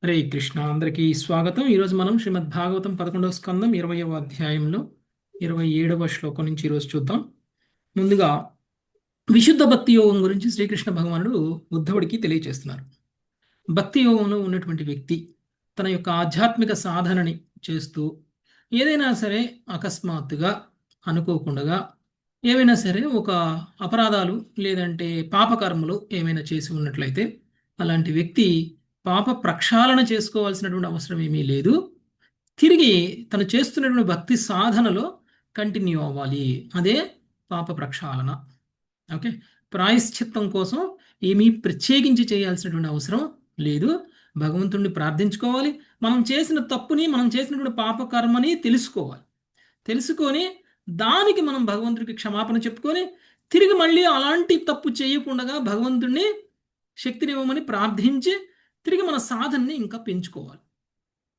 హరే కృష్ణ, అందరికీ స్వాగతం. ఈరోజు మనం శ్రీమద్ భాగవతం 11వ స్కందం 20వ అధ్యాయంలో 27వ శ్లోకం నుంచి ఈరోజు చూద్దాం. ముందుగా విశుద్ధ భక్తి యోగం గురించి శ్రీకృష్ణ భగవానుడు ఉద్ధవుడికి తెలియజేస్తున్నారు. భక్తి యోగంలో ఉన్నటువంటి వ్యక్తి తన యొక్క ఆధ్యాత్మిక సాధనని చేస్తూ ఏదైనా సరే అకస్మాత్తుగా అనుకోకుండా ఏవైనా సరే ఒక అపరాధాలు లేదంటే పాపకర్మలు ఏమైనా చేసి ఉన్నట్లయితే అలాంటి వ్యక్తి పాప ప్రక్షాళన చేసుకోవాల్సినటువంటి అవసరం ఏమీ లేదు. తిరిగి తను చేస్తున్నటువంటి భక్తి సాధనలో కంటిన్యూ అవ్వాలి. అదే పాప ప్రక్షాళన. ఓకే. ప్రాయశ్చిత్తం కోసం ఏమీ ప్రత్యేకించి చేయాల్సినటువంటి అవసరం లేదు. భగవంతుణ్ణి ప్రార్థించుకోవాలి. మనం చేసిన తప్పుని, మనం చేసినటువంటి పాపకర్మని తెలుసుకోవాలి. తెలుసుకొని దానికి మనం భగవంతుడికి క్షమాపణ చెప్పుకొని తిరిగి మళ్ళీ అలాంటి తప్పు చేయకుండా భగవంతుణ్ణి శక్తినివ్వమని ప్రార్థించి తిరిగి మన సాధనని ఇంకా పెంచుకోవాలి.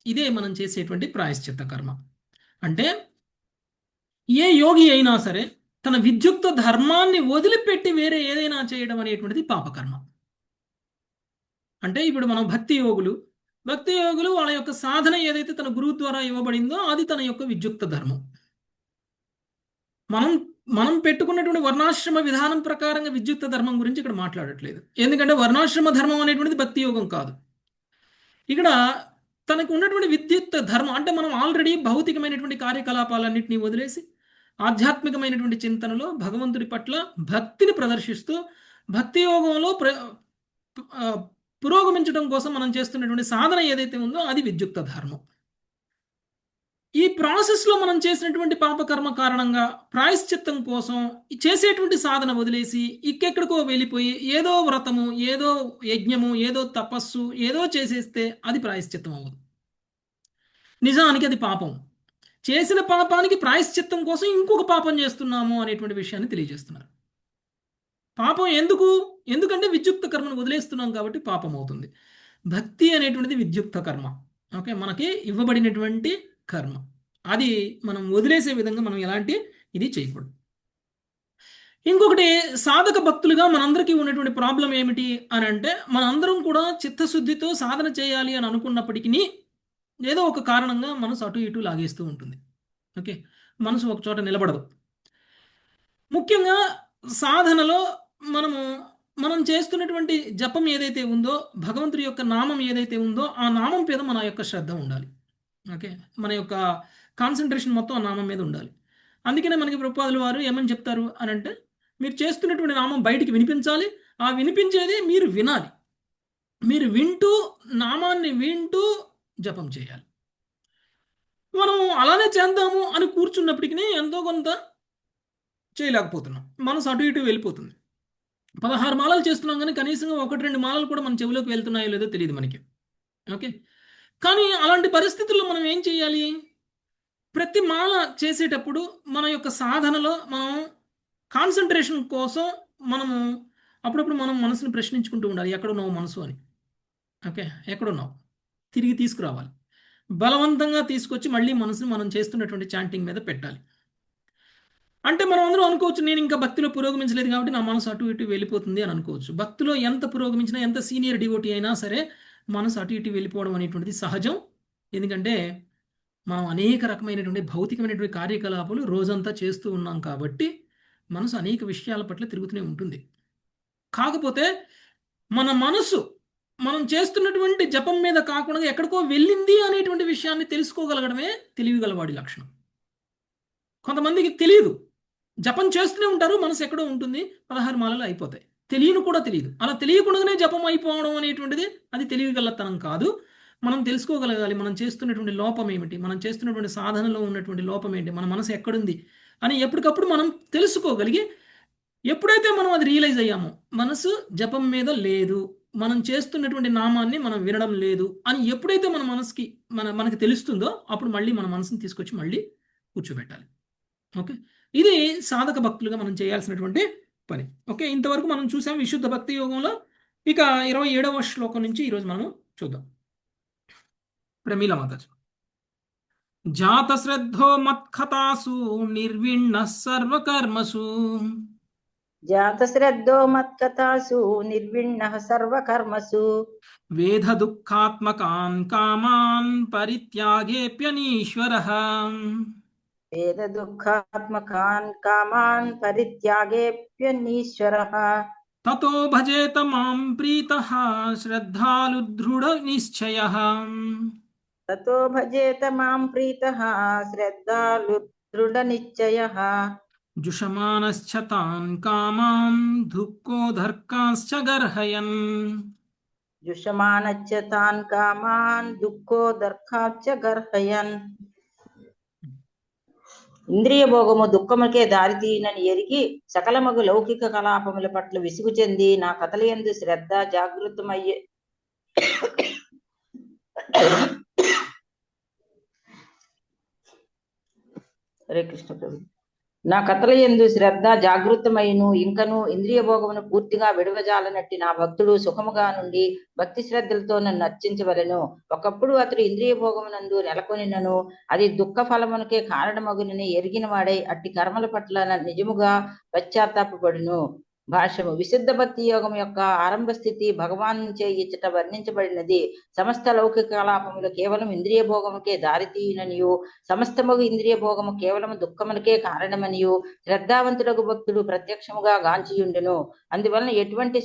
ఇదే మనం చేసేటువంటి ప్రాయశ్చిత్త కర్మ. అంటే ఏ యోగి అయినా సరే తన విద్యుక్త ధర్మాన్ని వదిలిపెట్టి వేరే ఏదైనా చేయడం అనేటువంటిది పాపకర్మ. అంటే ఇప్పుడు మనం భక్తి యోగులు వాళ్ళ యొక్క సాధన ఏదైతే తన గురువు ద్వారా ఇవ్వబడిందో అది తన యొక్క విద్యుక్త ధర్మం. మనం మనం పెట్టుకున్నటువంటి వర్ణాశ్రమ విధానం ప్రకారంగా విద్యుక్త ధర్మం గురించి ఇక్కడ మాట్లాడట్లేదు. ఎందుకంటే వర్ణాశ్రమ ధర్మం అనేటువంటిది భక్తి యోగం కాదు. ఇక్కడ తనకు ఉన్నటువంటి విద్యుత్ ధర్మం అంటే మనం ఆల్రెడీ భౌతికమైనటువంటి కార్యకలాపాలన్నింటినీ వదిలేసి ఆధ్యాత్మికమైనటువంటి చింతనలో భగవంతుడి పట్ల భక్తిని ప్రదర్శిస్తూ భక్తి యోగంలో పురోగమించడం కోసం మనం చేస్తున్నటువంటి సాధన ఏదైతే ఉందో అది విద్యుక్త ధర్మం. ఈ ప్రాసెస్లో మనం చేసినటువంటి పాపకర్మ కారణంగా ప్రాయశ్చిత్తం కోసం చేసేటువంటి సాధన వదిలేసి ఇక్కెక్కడికో వెళ్ళిపోయి ఏదో వ్రతము, ఏదో యజ్ఞము, ఏదో తపస్సు ఏదో చేసేస్తే అది ప్రాయశ్చిత్తం అవ్వదు. నిజానికి అది పాపం. చేసిన పాపానికి ప్రాయశ్చిత్తం కోసం ఇంకొక పాపం చేస్తున్నాము అనేటువంటి విషయాన్ని తెలియజేస్తున్నారు. పాపం ఎందుకంటే విద్యుక్త కర్మను వదిలేస్తున్నాం కాబట్టి పాపం అవుతుంది. భక్తి అనేటువంటిది విద్యుక్త కర్మ. ఓకే, మనకి ఇవ్వబడినటువంటి కర్మ. అది మనం వదిలేసే విధంగా మనం ఎలాంటి ఇది చేయకూడదు. ఇంకొకటి, సాధక భక్తులుగా మనందరికీ ఉన్నటువంటి ప్రాబ్లం ఏమిటి అని అంటే మనందరం కూడా చిత్తశుద్ధితో సాధన చేయాలి అని అనుకున్నప్పటికీ ఏదో ఒక కారణంగా మనసు అటు ఇటు లాగేస్తూ ఉంటుంది. ఓకే, మనసు ఒక చోట నిలబడదు. ముఖ్యంగా సాధనలో మనం చేస్తున్నటువంటి జపం ఏదైతే ఉందో, భగవంతుడి యొక్క నామం ఏదైతే ఉందో ఆ నామం మీద మన యొక్క శ్రద్ధ ఉండాలి. ఓకే, మన యొక్క కాన్సన్ట్రేషన్ మొత్తం ఆ నామం మీద ఉండాలి. అందుకనే మనకి ప్రభుపాదుల వారు ఏమని చెప్తారు అని అంటే మీరు చేస్తున్నటువంటి నామం బయటికి వినిపించాలి. ఆ వినిపించేది మీరు వినాలి. మీరు నామాన్ని వింటూ జపం చేయాలి. మనం అలానే చేద్దాము అని కూర్చున్నప్పటికీ ఎంతో కొంత చేయలేకపోతున్నాం. మనసు అటు ఇటు వెళ్ళిపోతుంది. 16 మాలలు చేస్తున్నాం కానీ కనీసంగా 1-2 మాలలు కూడా మన చెవిలోకి వెళ్తున్నాయో లేదో తెలియదు మనకి. ఓకే, కానీ అలాంటి పరిస్థితుల్లో మనం ఏం చేయాలి? ప్రతి మాల చేసేటప్పుడు మన యొక్క సాధనలో మనం కాన్సన్ట్రేషన్ కోసం మనము అప్పుడప్పుడు మనం మనసుని ప్రశ్నించుకుంటూ ఉండాలి. ఎక్కడున్నావు మనసు అని. ఓకే, ఎక్కడున్నావు? తిరిగి తీసుకురావాలి. బలవంతంగా తీసుకొచ్చి మళ్ళీ మనసుని మనం చేస్తున్నటువంటి చాంటింగ్ మీద పెట్టాలి. అంటే మనం అందరం అనుకోవచ్చు, నేను ఇంకా భక్తిలో పురోగమించలేదు కాబట్టి నా మనసు అటు ఇటు వెళ్ళిపోతుంది అని అనుకోవచ్చు. భక్తిలో ఎంత పురోగమించినా, ఎంత సీనియర్ డివోటీ అయినా సరే మనసు అటు ఇటు వెళ్ళిపోవడం అనేటువంటిది సహజం. ఎందుకంటే మనం అనేక రకమైనటువంటి భౌతికమైనటువంటి కార్యకలాపాలు రోజంతా చేస్తూ ఉన్నాం కాబట్టి మనసు అనేక విషయాల పట్ల తిరుగుతూనే ఉంటుంది. కాకపోతే మన మనసు మనం చేస్తున్నటువంటి జపం మీద కాకుండా ఎక్కడికో వెళ్ళింది అనేటువంటి విషయాన్ని తెలుసుకోగలగడమే తెలివిగలవాడి లక్షణం. కొంతమందికి తెలియదు, జపం చేస్తూనే ఉంటారు, మనసు ఎక్కడో ఉంటుంది, 16 మాలలు అయిపోతాయి, తెలియను కూడా తెలియదు. అలా తెలియకుండానే జపం అయిపోవడం అనేటువంటిది అది తెలివిగలతనం కాదు. మనం తెలుసుకోగలగాలి మనం చేస్తున్నటువంటి లోపం ఏమిటి, మనం చేస్తున్నటువంటి సాధనలో ఉన్నటువంటి లోపం ఏంటి, మన మనసు ఎక్కడుంది అని ఎప్పటికప్పుడు మనం తెలుసుకోగలిగి ఎప్పుడైతే మనం అది రియలైజ్ అయ్యామో మనసు జపం మీద లేదు, మనం చేస్తున్నటువంటి నామాన్ని మనం వినడం లేదు అని ఎప్పుడైతే మన మనసుకి మనకి తెలుస్తుందో అప్పుడు మళ్ళీ మన మనసుని తీసుకొచ్చి మళ్ళీ కూర్చోబెట్టాలి. ఓకే, ఇది సాధక భక్తులుగా మనం చేయాల్సినటువంటి పని. ఓకే, ఇంతవరకు మనం చూసాం విశుద్ధ భక్తి యోగంలో. ఇక 27వ శ్లోకం నుంచి ఈరోజు మనం చూద్దాం. ప్రమీల మాతాజీ. జాత శ్రద్ధో మత్కథాసు నిర్విణ్ణ సర్వకర్మసు జాతశ్రద్ధో మత్కథాసు నిర్విణ్ణః సర్వకర్మసు వేద దుఃఖాత్మకాన్ కామాన్ పరిత్యాగేప్యనీశ్వరః వేద దుఃఖాత్మకాన్ కామాన్ పరిత్యాగేప్యనీశ్వరః తతో భజేత మాం ప్రీతః శ్రద్ధాలు దృఢ నిశ్చయః తతో భజేత మాం ప్రీతః శ్రద్ధాలు దృఢ నిశ్చయః జుషమానశ్చ తాన్ కామాన్ దుఃఖోదర్కాశ్చ గర్హయన్ జుషమానచ్చ తాన్ కామాన్ దుఃఖోదర్కాచ్చ గర్హయన్. ఇంద్రియ భోగము దుఃఖముకే దారితీయనని ఎరిగి సకలమగు లౌకిక కలాపముల పట్ల విసుగు చెంది నా కథలయందు శ్రద్ధ జాగృతమయ్యే హరే కృష్ణ ప్రభు. నా కథలయందు శ్రద్ధ జాగృతమైను ఇంకను ఇంద్రియ భోగమును పూర్తిగా విడవజాలనట్టి నా భక్తుడు సుఖముగా నుండి భక్తి శ్రద్ధలతో నన్ను అర్చించవలెను. ఒకప్పుడు అతడు ఇంద్రియ భోగమునందు నెలకొనినను అది దుఃఖ ఫలమునకే కారణమగునని ఎరిగిన వాడై అట్టి కర్మల పట్ల నిజముగా పశ్చాత్తాపడును. భాష్యము. విశుద్ధ భక్తి యోగం యొక్క ఆరంభ స్థితి భగవాన్ చే ఇచ్చట వర్ణించబడినది. సమస్త లౌకిక కలాపములు కేవలం ఇంద్రియ భోగముకే దారితీయుననియు సమస్తముగు ఇంద్రియ భోగము కేవలం దుఃఖములకే కారణమనియు శ్రద్ధావంతుడకు భక్తుడు ప్రత్యక్షముగా గాంచియుండును. అందువలన ఎటువంటి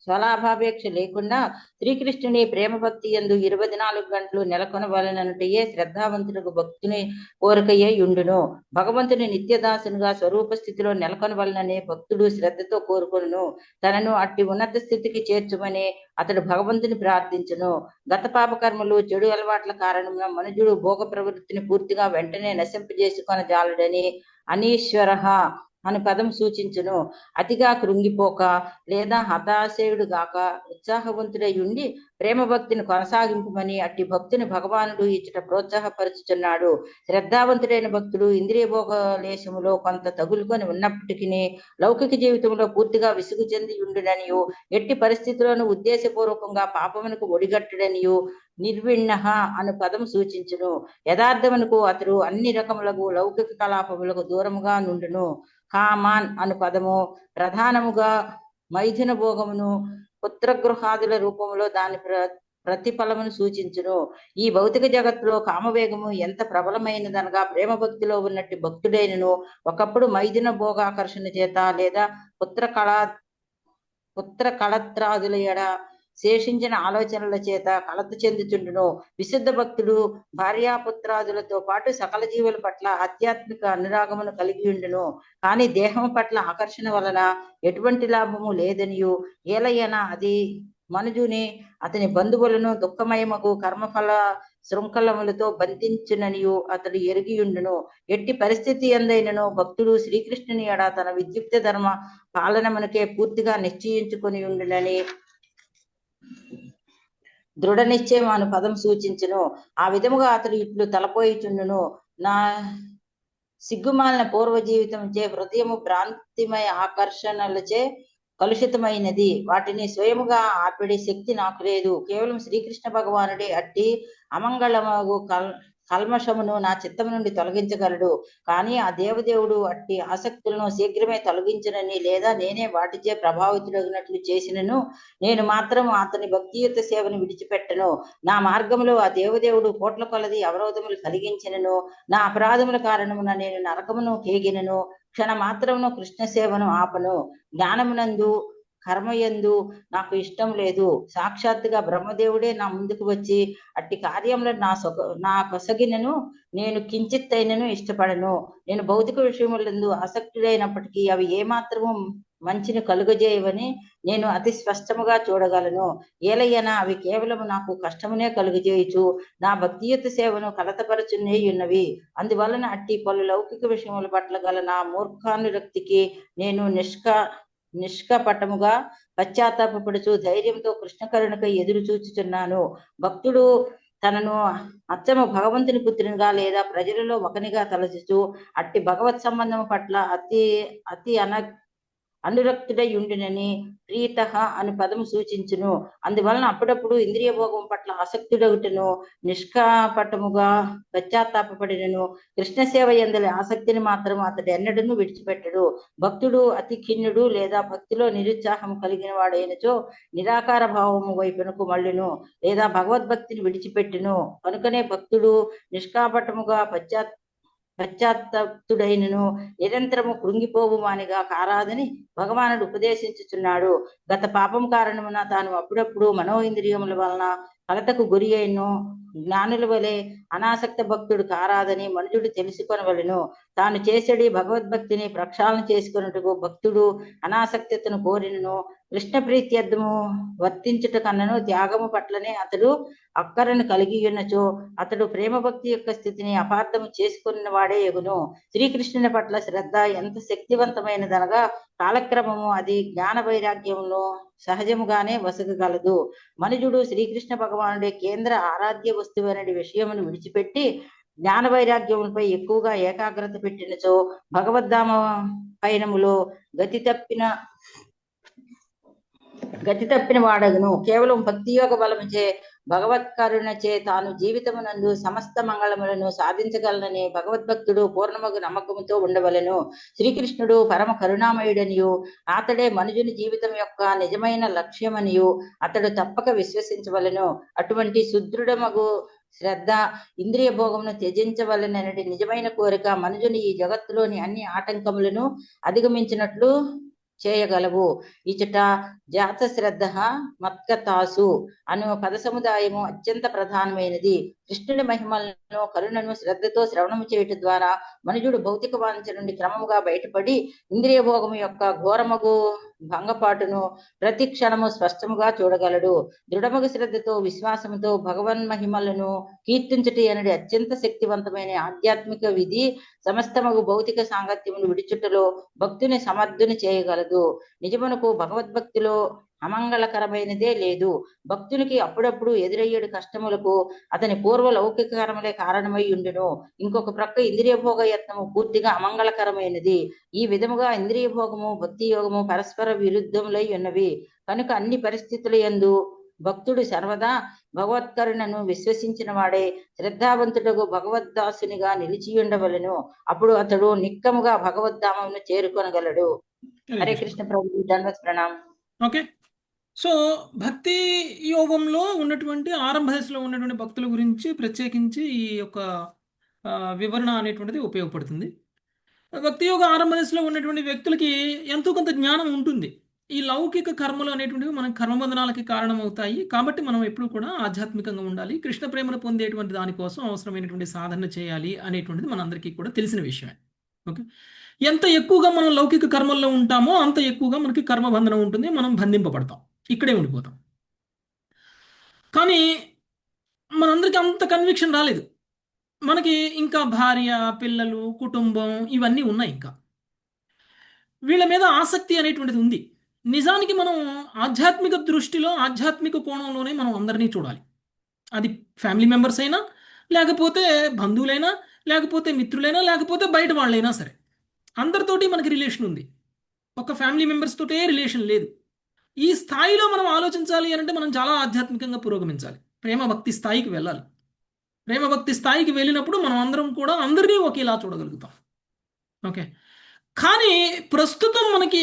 స్వలాభాపేక్ష లేకుండా శ్రీకృష్ణుని ప్రేమ భక్తి యందు 24 గంటలు నెలకొనవలనటయే శ్రద్ధావంతులకు భక్తుని కోరికయే యుండును. భగవంతుని నిత్యదాసునిగా స్వరూప స్థితిలో నెలకొనవలననే భక్తుడు శ్రద్ధతో కోరుకొనును. తనను అట్టి ఉన్నత స్థితికి చేర్చుమని అతడు భగవంతుని ప్రార్థించును. గత పాపకర్మలు చెడు అలవాట్ల కారణంగా మనుజుడు భోగ ప్రవృత్తిని పూర్తిగా వెంటనే నశింపజేసుకొనజాలడని అనీశ్వరః అని పదం సూచించును. అతిగా కృంగిపోక లేదా హతాశయుడు గాక ఉత్సాహవంతుడై ఉండి ప్రేమ భక్తిని కొనసాగింపుమని అట్టి భక్తుని భగవానుడు ఇచ్చట ప్రోత్సాహపరుచుచున్నాడు. శ్రద్ధావంతుడైన భక్తుడు ఇంద్రియ భోగ లేశములో కొంత తగులుకొని ఉన్నప్పటికీ లౌకిక జీవితంలో పూర్తిగా విసుగు చెంది ఉండుననియు ఎట్టి పరిస్థితుల్లోనూ ఉద్దేశపూర్వకంగా పాపమునకు ఒడిగట్టుడనియు నిర్విణ్ణః అను పదం సూచించును. యథార్థమునకు అతడు అన్ని రకములకు లౌకిక కలాపములకు దూరముగా నుండును. కామాన్ అను పదము ప్రధానముగా మైథున భోగమును పుత్రగృహాదుల రూపంలో దాని ప్రతిఫలమును సూచించును. ఈ భౌతిక జగత్తులో కామవేగము ఎంత ప్రబలమైనదనగా ప్రేమ భక్తిలో ఉన్నట్టు భక్తుడైనను ఒకప్పుడు మైథున భోగాకర్షణ చేత లేదా పుత్ర కళత్రాదుల ఎడ శేషించిన ఆలోచనల చేత కలత చెందుచుండును. విశుద్ధ భక్తుడు భార్యాపుత్రాదులతో పాటు సకల జీవుల పట్ల ఆధ్యాత్మిక అనురాగమును కలిగి ఉండును. కానీ దేహం పట్ల ఆకర్షణ వలన ఎటువంటి లాభము లేదనియు ఏలయ్యన అది మనుజుని అతని బంధువులను దుఃఖమయమకు కర్మఫల శృంఖలములతో బంధించుననియు అతడు ఎరిగియుండును. ఎట్టి పరిస్థితి ఎందైనను భక్తుడు శ్రీకృష్ణుని ఎడ తన విద్యుక్త ధర్మ పాలనమునకే పూర్తిగా నిశ్చయించుకొని ఉండునని దృఢ నిశ్చయం అను పదం సూచించును. ఆ విధముగా అతడు ఇట్లు తలపోయిచుండును. నా సిగ్గుమాలిన పూర్వ జీవితం చే హృదయము భ్రాంతిమయ ఆకర్షణలచే కలుషితమైనది. వాటిని స్వయముగా ఆపిడే శక్తి నాకు లేదు. కేవలం శ్రీకృష్ణ భగవానుడే అట్టి అమంగళమగు కల్మషమును నా చిత్తము నుండి తొలగించగలడు. కానీ ఆ దేవదేవుడు అట్టి ఆసక్తులను శీఘ్రమే తొలగించనని లేదా నేనే వాటిచే ప్రభావితుడగినట్లు చేసినను నేను మాత్రం అతని భక్తియుత సేవను విడిచిపెట్టను. నా మార్గములో ఆ దేవదేవుడు కోట్ల కొలది అవరోధములు కలిగించినను నా అపరాధముల కారణమున నేను నరకమును కేగినను క్షణ మాత్రమును కృష్ణ సేవను ఆపను. జ్ఞానమునందు కర్మయందు నాకు ఇష్టం లేదు. సాక్షాత్తుగా బ్రహ్మదేవుడే నా ముందుకు వచ్చి అట్టి కార్యంలో నా కొసగినను నేను కించిత్తైనను ఇష్టపడను. నేను భౌతిక విషయములందు ఆసక్తుడైనప్పటికీ అవి ఏమాత్రము మంచిని కలుగజేయవని నేను అతి స్పష్టముగా చూడగలను. ఏలయ్యన అవి కేవలము నాకు కష్టమునే కలుగజేయుచు నా భక్తియుత సేవను కలతపరచునేయున్నవి. అందువలన అట్టి పలు లౌకిక విషయముల పట్ల గల నా మూర్ఖానురక్తికి నేను నిష్కపటముగా పశ్చాత్తాపడుచు ధైర్యంతో కృష్ణ కరుణకై ఎదురు చూచుచున్నాను. భక్తుడు తనను అచ్చము భగవంతుని పుత్రునిగా లేదా ప్రజలలో ఒకనిగా తలచుచు అట్టి భగవత్ సంబంధము పట్ల అతి అనురక్తుడై ఉండినని ప్రీత అని పదము సూచించును. అందువలన అప్పుడప్పుడు ఇంద్రియ భోగం పట్ల ఆసక్తుడగుటను, నిష్కాపటముగా పశ్చాత్తాపడినను కృష్ణ సేవ యందలి ఆసక్తిని మాత్రం అతడు ఎన్నడూ విడిచిపెట్టడు. భక్తుడు అతి ఖిన్నుడు లేదా భక్తిలో నిరుత్సాహం కలిగిన వాడైనచో నిరాకార భావము వైపునకు మళ్ళును, లేదా భగవద్భక్తిని విడిచిపెట్టును. కనుకనే భక్తుడు నిష్కాపటముగా పశ్చాత్తాప్తుడైనను నిరంతరము కృంగిపోవు వానిగా కారాదని భగవానుడు ఉపదేశించుచున్నాడు. గత పాపం కారణమున తాను అప్పుడప్పుడు మనోఇంద్రియముల వలన కలతకు గురి అయిను జ్ఞానుల వలె అనాసక్త భక్తుడు కారాదని మనుజుడు తెలుసుకొనవలెను. తాను చేసేడి భగవద్భక్తిని ప్రక్షాళన చేసుకున్నట్టుకు భక్తుడు అనాసక్తతను కోరినను కృష్ణ ప్రీత్యర్థము వర్తించుట కన్నను త్యాగము పట్లనే అతడు అక్కరను కలిగి ఉన్నచో అతడు ప్రేమ భక్తి యొక్క స్థితిని అపార్థము చేసుకున్న వాడే ఎగును. శ్రీకృష్ణుని పట్ల శ్రద్ధ ఎంత శక్తివంతమైనదనగా కాలక్రమము అది జ్ఞాన వైరాగ్యంలో సహజముగానే వసగగలదు. మనుజుడు శ్రీకృష్ణ భగవానుడే కేంద్ర ఆరాధ్య వస్తువు అనే విషయమును విడిచిపెట్టి జ్ఞాన వైరాగ్యములపై ఎక్కువగా ఏకాగ్రత పెట్టినచో భగవద్ధామ పయనములో గతి తప్పిన వాడగును. కేవలం భక్తి యోగ బలముచే భగవత్కరుణచే తాను జీవితమునందు సమస్త మంగళములను సాధించగలనని భగవద్భక్తుడు పూర్ణమగు నమ్మకముతో ఉండవలెను. శ్రీకృష్ణుడు పరమ కరుణామయుడనియు అతడే మనుజుని జీవితం యొక్క నిజమైన లక్ష్యమనియు అతడు తప్పక విశ్వసించవలెను. అటువంటి సుదృఢమగు శ్రద్ధ ఇంద్రియ భోగమును త్యజించవలనని నిజమైన కోరిక మనుజుని ఈ జగత్తులోని అన్ని ఆటంకములను అధిగమించినట్లు చేయగలవు. ఇచట జాత శ్రద్ధ మత్కతాసు అను పద సముదాయము అత్యంత ప్రధానమైనది. కృష్ణుని మహిమలను కరుణను శ్రద్ధతో శ్రవణము చేయటం ద్వారా మనుజుడు భౌతిక వాంఛ నుండి క్రమముగా బయటపడి ఇంద్రియ భోగము యొక్క ఘోరమగు భంగపాటును ప్రతి క్షణము స్పష్టముగా చూడగలడు. దృఢమగు శ్రద్ధతో విశ్వాసముతో భగవన్ మహిమలను కీర్తించుటి అనేది అత్యంత శక్తివంతమైన ఆధ్యాత్మిక విధి సమస్తమగు భౌతిక సాంగత్యమును విడిచుటలో భక్తుని సమర్థుని చేయగలదు. నిజమునకు భగవద్భక్తిలో అమంగళకరమైనదే లేదు. భక్తునికి అప్పుడప్పుడు ఎదురయ్యేడు కష్టములకు అతని పూర్వ లౌకిక కర్మలే కారణమై ఉండును. ఇంకొక ప్రక్క ఇంద్రియ భోగ యత్నము పూర్తిగా అమంగళకరమైనది. ఈ విధముగా ఇంద్రియ భోగము భక్తి యోగము పరస్పర విరుద్ధములై ఉన్నవి. కనుక అన్ని పరిస్థితుల యందు భక్తుడు సర్వదా భగవత్కరుణను విశ్వసించిన వాడే శ్రద్ధావంతుడకు భగవద్దాసునిగా నిలిచియుండవలెను. అప్పుడు అతడు నిక్కముగా భగవద్ధామమును చేరుకొనగలడు. హరే కృష్ణ ప్రభు దండవత్ ప్రణామం. ఓకే, సో భక్తి యోగంలో ఉన్నటువంటి ఆరంభ దశలో ఉన్నటువంటి భక్తుల గురించి ప్రత్యేకించి ఈ యొక్క వివరణ అనేటువంటిది ఉపయోగపడుతుంది. భక్తి యోగ ఆరంభ దశలో ఉన్నటువంటి వ్యక్తులకి ఎంతో కొంత జ్ఞానం ఉంటుంది. ఈ లౌకిక కర్మలు అనేటువంటివి మన కర్మబంధనాలకి కారణమవుతాయి. కాబట్టి మనం ఎప్పుడు కూడా ఆధ్యాత్మికంగా ఉండాలి, కృష్ణ ప్రేమను పొందేటువంటి దానికోసం అవసరమైనటువంటి సాధన చేయాలి అనేటువంటిది మనందరికీ కూడా తెలిసిన విషయమే. ఓకే, ఎంత ఎక్కువగా మనం లౌకిక కర్మల్లో ఉంటామో అంత ఎక్కువగా మనకి కర్మబంధనం ఉంటుంది, మనం బంధింపబడతాం, ఇక్కడే ఉండిపోతాం. కానీ మనందరికీ అంత కన్విక్షన్ రాలేదు. మనకి ఇంకా భార్య, పిల్లలు, కుటుంబం ఇవన్నీ ఉన్నాయి. ఇంకా వీళ్ళ మీద ఆసక్తి అనేటువంటిది ఉంది. నిజానికి మనం ఆధ్యాత్మిక దృష్టిలో ఆధ్యాత్మిక కోణంలోనే మనం అందరినీ చూడాలి. అది ఫ్యామిలీ మెంబర్స్ అయినా, లేకపోతే బంధువులైనా, లేకపోతే మిత్రులైనా, లేకపోతే బయట వాళ్ళైనా సరే, అందరితోటి మనకి రిలేషన్ ఉంది. ఒక ఫ్యామిలీ మెంబర్స్ తోటే రిలేషన్ లేదు. ఈ స్థాయిలో మనం ఆలోచించాలి అంటే మనం చాలా ఆధ్యాత్మికంగా పురోగమించాలి, ప్రేమ భక్తి స్థాయికి వెళ్ళాలి. ప్రేమ భక్తి స్థాయికి వెళ్ళినప్పుడు మనం అందరం కూడా అందరినీ ఒకేలా చూడగలుగుతాం. ఓకే, కానీ ప్రస్తుతం మనకి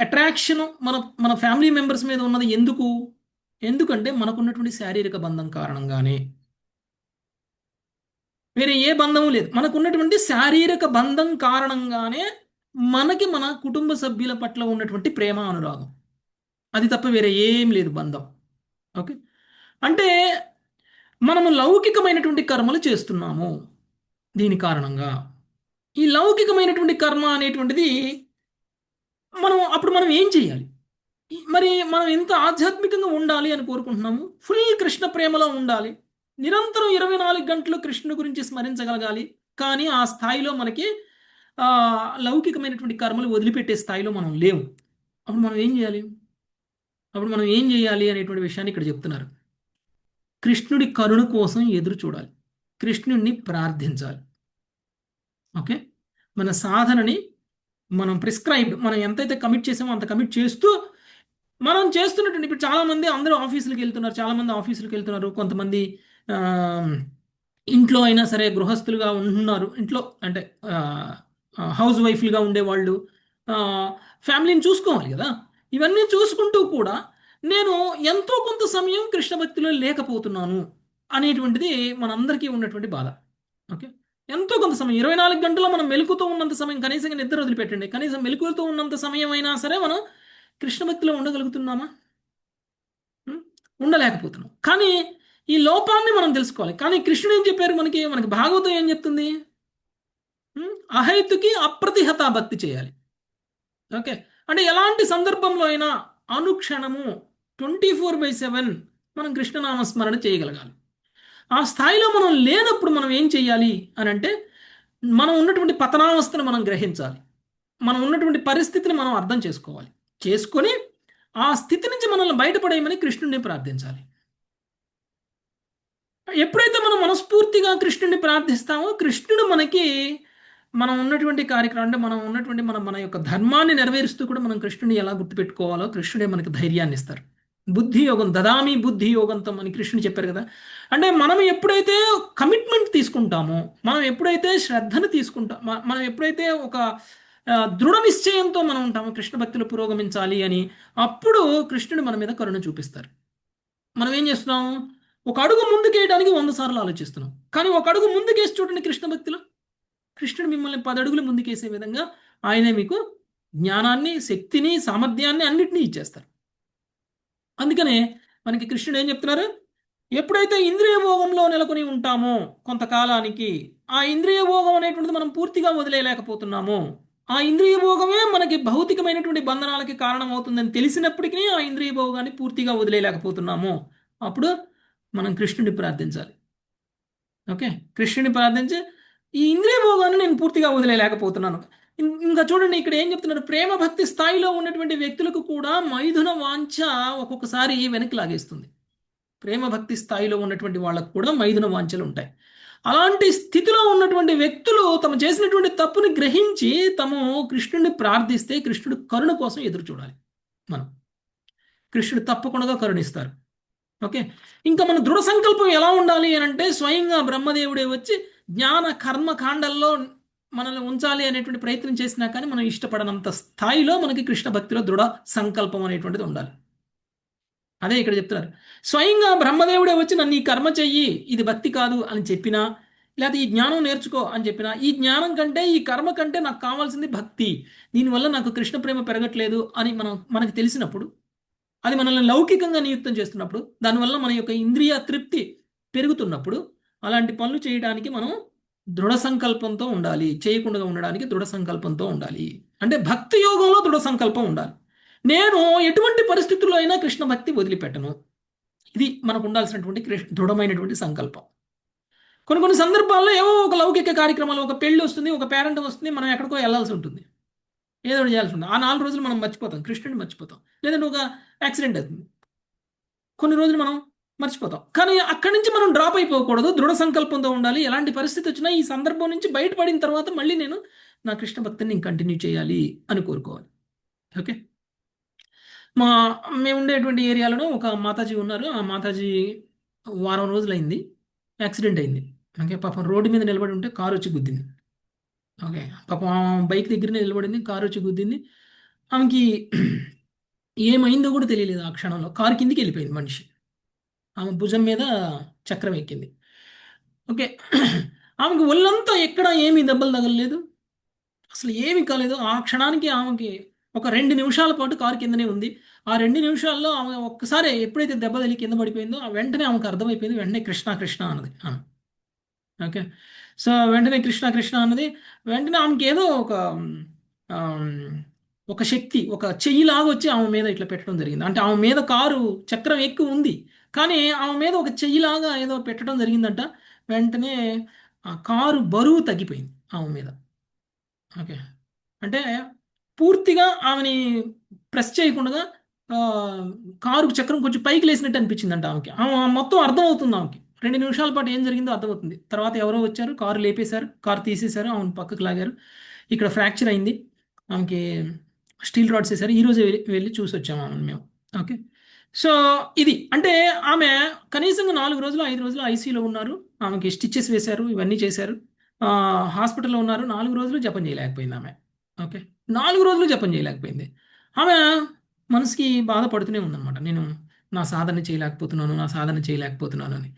అట్రాక్షన్ మన ఫ్యామిలీ మెంబర్స్ మీద ఉన్నది ఎందుకంటే మనకున్నటువంటి శారీరక బంధం కారణంగానే, వేరే ఏ బంధము లేదు. మనకున్నటువంటి శారీరక బంధం కారణంగానే మనకి మన కుటుంబ సభ్యుల పట్ల ఉన్నటువంటి ప్రేమ అనురాగం, అది తప్ప వేరే ఏం లేదు బంధం. ఓకే, అంటే మనము లౌకికమైనటువంటి కర్మలు చేస్తున్నాము. దీని కారణంగా ఈ లౌకికమైనటువంటి కర్మ అనేటువంటిది మనం ఏం చేయాలి? మరి మనం ఎంత ఆధ్యాత్మికంగా ఉండాలి అని కోరుకుంటున్నాము? ఫుల్ కృష్ణ ప్రేమలో ఉండాలి, నిరంతరం 24 గంటలు కృష్ణుని గురించి స్మరించగలగాలి. కానీ ఆ స్థాయిలో మనకి లౌకికమైనటువంటి కర్మలు వదిలిపెట్టే స్థాయిలో మనం లేవు. అప్పుడు మనం ఏం చేయాలి అనేటువంటి విషయాన్ని ఇక్కడ చెప్తున్నారు. కృష్ణుడి కరుణ కోసం ఎదురు చూడాలి, కృష్ణుడిని ప్రార్థించాలి. ఓకే, మన సాధనని మనం ప్రిస్క్రైబ్డ్, మనం ఎంతైతే కమిట్ చేసామో అంత కమిట్ చేస్తూ మనం చేస్తున్నటువంటి, ఇప్పుడు చాలా మంది అందరూ ఆఫీసులకు వెళ్తున్నారు, చాలా మంది ఆఫీసులకు వెళ్తున్నారు, కొంతమంది ఆ, ఇంట్లో అయినా సరే గృహస్థులుగా ఉంటున్నారు, ఇంట్లో అంటే హౌస్ వైఫ్లుగా ఉండేవాళ్ళు, ఆ, ఫ్యామిలీని చూసుకోవాలి కదా. ఇవన్నీ చూసుకుంటూ కూడా నేను ఎంతో కొంత సమయం కృష్ణ భక్తిలో లేకపోతున్నాను అనేటువంటిది మనందరికీ ఉన్నటువంటి బాధ. ఓకే, ఎంతో కొంత సమయం, 24 గంటల్లో మనం మెలుకుతూ ఉన్నంత సమయం, కనీసం నిద్ర వదిలిపెట్టండి, కనీసం మెలుకుతూ ఉన్నంత సమయం అయినా సరే మనం కృష్ణ భక్తిలో ఉండగలుగుతున్నామా? ఉం? ఉండలేకపోతున్నాం. కానీ ఈ లోపాన్ని మనం తెలుసుకోవాలి. కానీ కృష్ణుడు ఏం చెప్పారు మనకి? మనకి భాగవతం ఏం చెప్తుంది? ఉం? అహైతుకి అప్రతిహత భక్తి చేయాలి. ఓకే, అంటే ఎలాంటి సందర్భంలో అయినా అనుక్షణము 24/7 మనం కృష్ణనామస్మరణ చేయగలగాలి. ఆ స్థాయిలో మనం లేనప్పుడు మనం ఏం చేయాలి అని అంటే, మనం ఉన్నటువంటి పతనావస్థను మనం గ్రహించాలి, మనం ఉన్నటువంటి పరిస్థితిని మనం అర్థం చేసుకోవాలి, చేసుకొని ఆ స్థితి నుంచి మనల్ని బయటపడేయమని కృష్ణుడిని ప్రార్థించాలి. ఎప్పుడైతే మనం మనస్ఫూర్తిగా కృష్ణుడిని ప్రార్థిస్తామో, కృష్ణుడు మనకి మనం ఉన్నటువంటి కార్యక్రమం, అంటే మనం ఉన్నటువంటి మన మన యొక్క ధర్మాన్ని నెరవేరుస్తూ కూడా మనం కృష్ణుని ఎలా గుర్తుపెట్టుకోవాలో కృష్ణుడే మనకి ధైర్యాన్ని ఇస్తారు. బుద్ధి యోగం దదామి బుద్ధి యోగంతో అని కృష్ణుడు చెప్పారు కదా. అంటే మనం ఎప్పుడైతే కమిట్మెంట్ తీసుకుంటామో, మనం ఎప్పుడైతే శ్రద్ధను తీసుకుంటాం, మనం ఎప్పుడైతే ఒక దృఢ నిశ్చయంతో మనం ఉంటామో కృష్ణ భక్తిలో పురోగమించాలి అని, అప్పుడు కృష్ణుడు మన మీద కరుణ చూపిస్తారు. మనం ఏం చేస్తున్నాం? ఒక అడుగు ముందుకేయడానికి 100 సార్లు ఆలోచిస్తున్నాం, కానీ ఒక అడుగు ముందుకేసి చూడండి కృష్ణ భక్తిలో, కృష్ణుడు మిమ్మల్ని 10 అడుగులు ముందుకేసే విధంగా ఆయనే మీకు జ్ఞానాన్ని, శక్తిని, సామర్థ్యాన్ని అన్నిటినీ ఇచ్చేస్తారు. అందుకనే మనకి కృష్ణుడు ఏం చెప్తున్నారు? ఎప్పుడైతే ఇంద్రియ భోగంలో నెలకొని ఉంటామో కొంతకాలానికి, ఆ ఇంద్రియ భోగం అనేటువంటిది మనం పూర్తిగా వదిలేయలేకపోతున్నాము, ఆ ఇంద్రియ భోగమే మనకి భౌతికమైనటువంటి బంధనాలకి కారణం అవుతుందని తెలిసినప్పటికీ ఆ ఇంద్రియ భోగాన్ని పూర్తిగా వదిలేయలేకపోతున్నాము, అప్పుడు మనం కృష్ణుడిని ప్రార్థించాలి. ఓకే, కృష్ణుని ప్రార్థించి ఈ ఇంద్రియ భోగాన్ని నేను పూర్తిగా వదిలేయలేకపోతున్నాను. ఇంకా చూడండి ఇక్కడ ఏం చెప్తున్నారు? ప్రేమ భక్తి స్థాయిలో ఉన్నటువంటి వ్యక్తులకు కూడా మైథున వాంఛ ఒక్కొక్కసారి వెనక్కి లాగేస్తుంది. ప్రేమ భక్తి స్థాయిలో ఉన్నటువంటి వాళ్ళకు కూడా మైథున వాంఛలు ఉంటాయి. అలాంటి స్థితిలో ఉన్నటువంటి వ్యక్తులు తమ చేసినటువంటి తప్పుని గ్రహించి తాము కృష్ణుడిని ప్రార్థిస్తే కృష్ణుడు కరుణ కోసం ఎదురు చూడాలి. మనం కృష్ణుడు తప్పకుండా కరుణిస్తారు. ఓకే, ఇంకా మన దృఢ సంకల్పం ఎలా ఉండాలి అని అంటే, స్వయంగా బ్రహ్మదేవుడే వచ్చి జ్ఞాన కర్మ కాండల్లో మనల్ని ఉంచాలి అనేటువంటి ప్రయత్నం చేసినా కానీ మనం ఇష్టపడనంత స్థాయిలో మనకి కృష్ణ భక్తిలో దృఢ సంకల్పం అనేటువంటిది ఉండాలి. అదే ఇక్కడ చెప్తున్నారు. స్వయంగా బ్రహ్మదేవుడే వచ్చి నన్ను ఈ కర్మ చెయ్యి, ఇది భక్తి కాదు అని చెప్పినా, లేకపోతే ఈ జ్ఞానం నేర్చుకో అని చెప్పినా, ఈ జ్ఞానం కంటే ఈ కర్మ కంటే నాకు కావాల్సింది భక్తి, దీనివల్ల నాకు కృష్ణ ప్రేమ పెరగట్లేదు అని మనకి తెలిసినప్పుడు, అది మనల్ని లౌకికంగా నియుక్తం చేస్తున్నప్పుడు, దానివల్ల మన యొక్క ఇంద్రియ తృప్తి పెరుగుతున్నప్పుడు, అలాంటి పనులు చేయడానికి మనం దృఢ సంకల్పంతో ఉండాలి. చేయకుండా ఉండడానికి దృఢ సంకల్పంతో ఉండాలి. అంటే భక్తి యోగంలో దృఢ సంకల్పం ఉండాలి. నేను ఎటువంటి పరిస్థితుల్లో అయినా కృష్ణ భక్తి వదిలిపెట్టను, ఇది మనకు ఉండాల్సినటువంటి దృఢమైనటువంటి సంకల్పం. కొన్ని సందర్భాల్లో ఏవో ఒక లౌకిక కార్యక్రమాలు, ఒక పెళ్లి వస్తుంది, ఒక పేరెంట్ వస్తుంది, మనం ఎక్కడికో వెళ్ళాల్సి ఉంటుంది, ఏదో ఒకటి చేయాల్సి ఉంటుంది. ఆ 4 రోజులు మనం మర్చిపోతాం, కృష్ణుడిని మర్చిపోతాం. లేదంటే ఒక యాక్సిడెంట్ అవుతుంది, కొన్ని రోజులు మనం మర్చిపోతాం. కానీ అక్కడి నుంచి మనం డ్రాప్ అయిపోకూడదు, దృఢ సంకల్పంతో ఉండాలి. ఎలాంటి పరిస్థితి వచ్చినా ఈ సందర్భం నుంచి బయటపడిన తర్వాత మళ్ళీ నేను నా కృష్ణ భక్తిని కంటిన్యూ చేయాలి అని కోరుకోవాలి. ఓకే, మేము ఉండేటువంటి ఏరియాలో ఒక మాతాజీ ఉన్నారు. ఆ మాతాజీ వారం రోజులైంది యాక్సిడెంట్ అయింది. ఓకే, పాపం రోడ్డు మీద నిలబడి ఉంటే కారు వచ్చి గుద్దింది. ఓకే, పాపం బైక్ దగ్గరనే నిలబడింది, కారు వచ్చి గుద్దింది. ఆమెకి ఏమైందో కూడా తెలియలేదు. ఆ క్షణంలో కారు కిందికి వెళ్ళిపోయింది మనిషి, ఆమె భుజం మీద చక్రం ఎక్కింది. ఓకే, ఆమెకి ఒళ్ళంతా ఎక్కడ ఏమీ దెబ్బలు తగలలేదు, అసలు ఏమీ కాలేదు. ఆ క్షణానికి ఆమెకి ఒక 2 నిమిషాల పాటు కారు కిందనే ఉంది. ఆ 2 నిమిషాల్లో ఆమె ఒక్కసారి ఎప్పుడైతే దెబ్బ తగిలి కింద పడిపోయిందో ఆ వెంటనే ఆమెకు అర్థమైపోయింది. వెంటనే కృష్ణ కృష్ణ అన్నది ఆమె. ఓకే, సో వెంటనే కృష్ణ కృష్ణ అన్నది. వెంటనే ఆమెకి ఏదో ఒక శక్తి, ఒక చెయ్యిలాగా వచ్చి ఆమె మీద ఇట్లా పెట్టడం జరిగింది. అంటే ఆమె మీద కారు చక్రం ఎక్కువ ఉంది, కానీ ఆమె మీద ఒక చెయ్యిలాగా ఏదో పెట్టడం జరిగిందంట. వెంటనే ఆ కారు బరువు తగ్గిపోయింది ఆమె మీద. ఓకే, అంటే పూర్తిగా ఆమెని ప్రెస్ చేయకుండా కారు చక్రం కొంచెం పైకి లేసినట్టు అనిపించిందంట ఆమెకి. ఆమె మొత్తం అర్థమవుతుంది ఆమెకి. 2 నిమిషాల పాటు ఏం జరిగిందో అర్థమవుతుంది. తర్వాత ఎవరో వచ్చారు, కారు లేపేశారు, కారు తీసేశారు, ఆమెను పక్కకు లాగారు. ఇక్కడ ఫ్రాక్చర్ అయింది, ఆమెకి స్టీల్ రాడ్స్ వేసారు. ఈ రోజే వెళ్ళి చూసి వచ్చాము ఆమెను మేము. ఓకే. సో ఇది అంటే ఆమె కనీసంగా 4 రోజులు 5 రోజులు ఐసీయూలో ఉన్నారు. ఆమెకి స్టిచెస్ వేశారు, ఇవన్నీ చేశారు. హాస్పిటల్లో ఉన్నారు. 4 రోజులు జపం చేయలేకపోయింది ఆమె. ఓకే. 4 రోజులు జపం చేయలేకపోయింది ఆమె. మనసుకి బాధపడుతూనే ఉందన్నమాట. నేను నా సాధన చేయలేకపోతున్నాను, నా సాధన చేయలేకపోతున్నాను అని.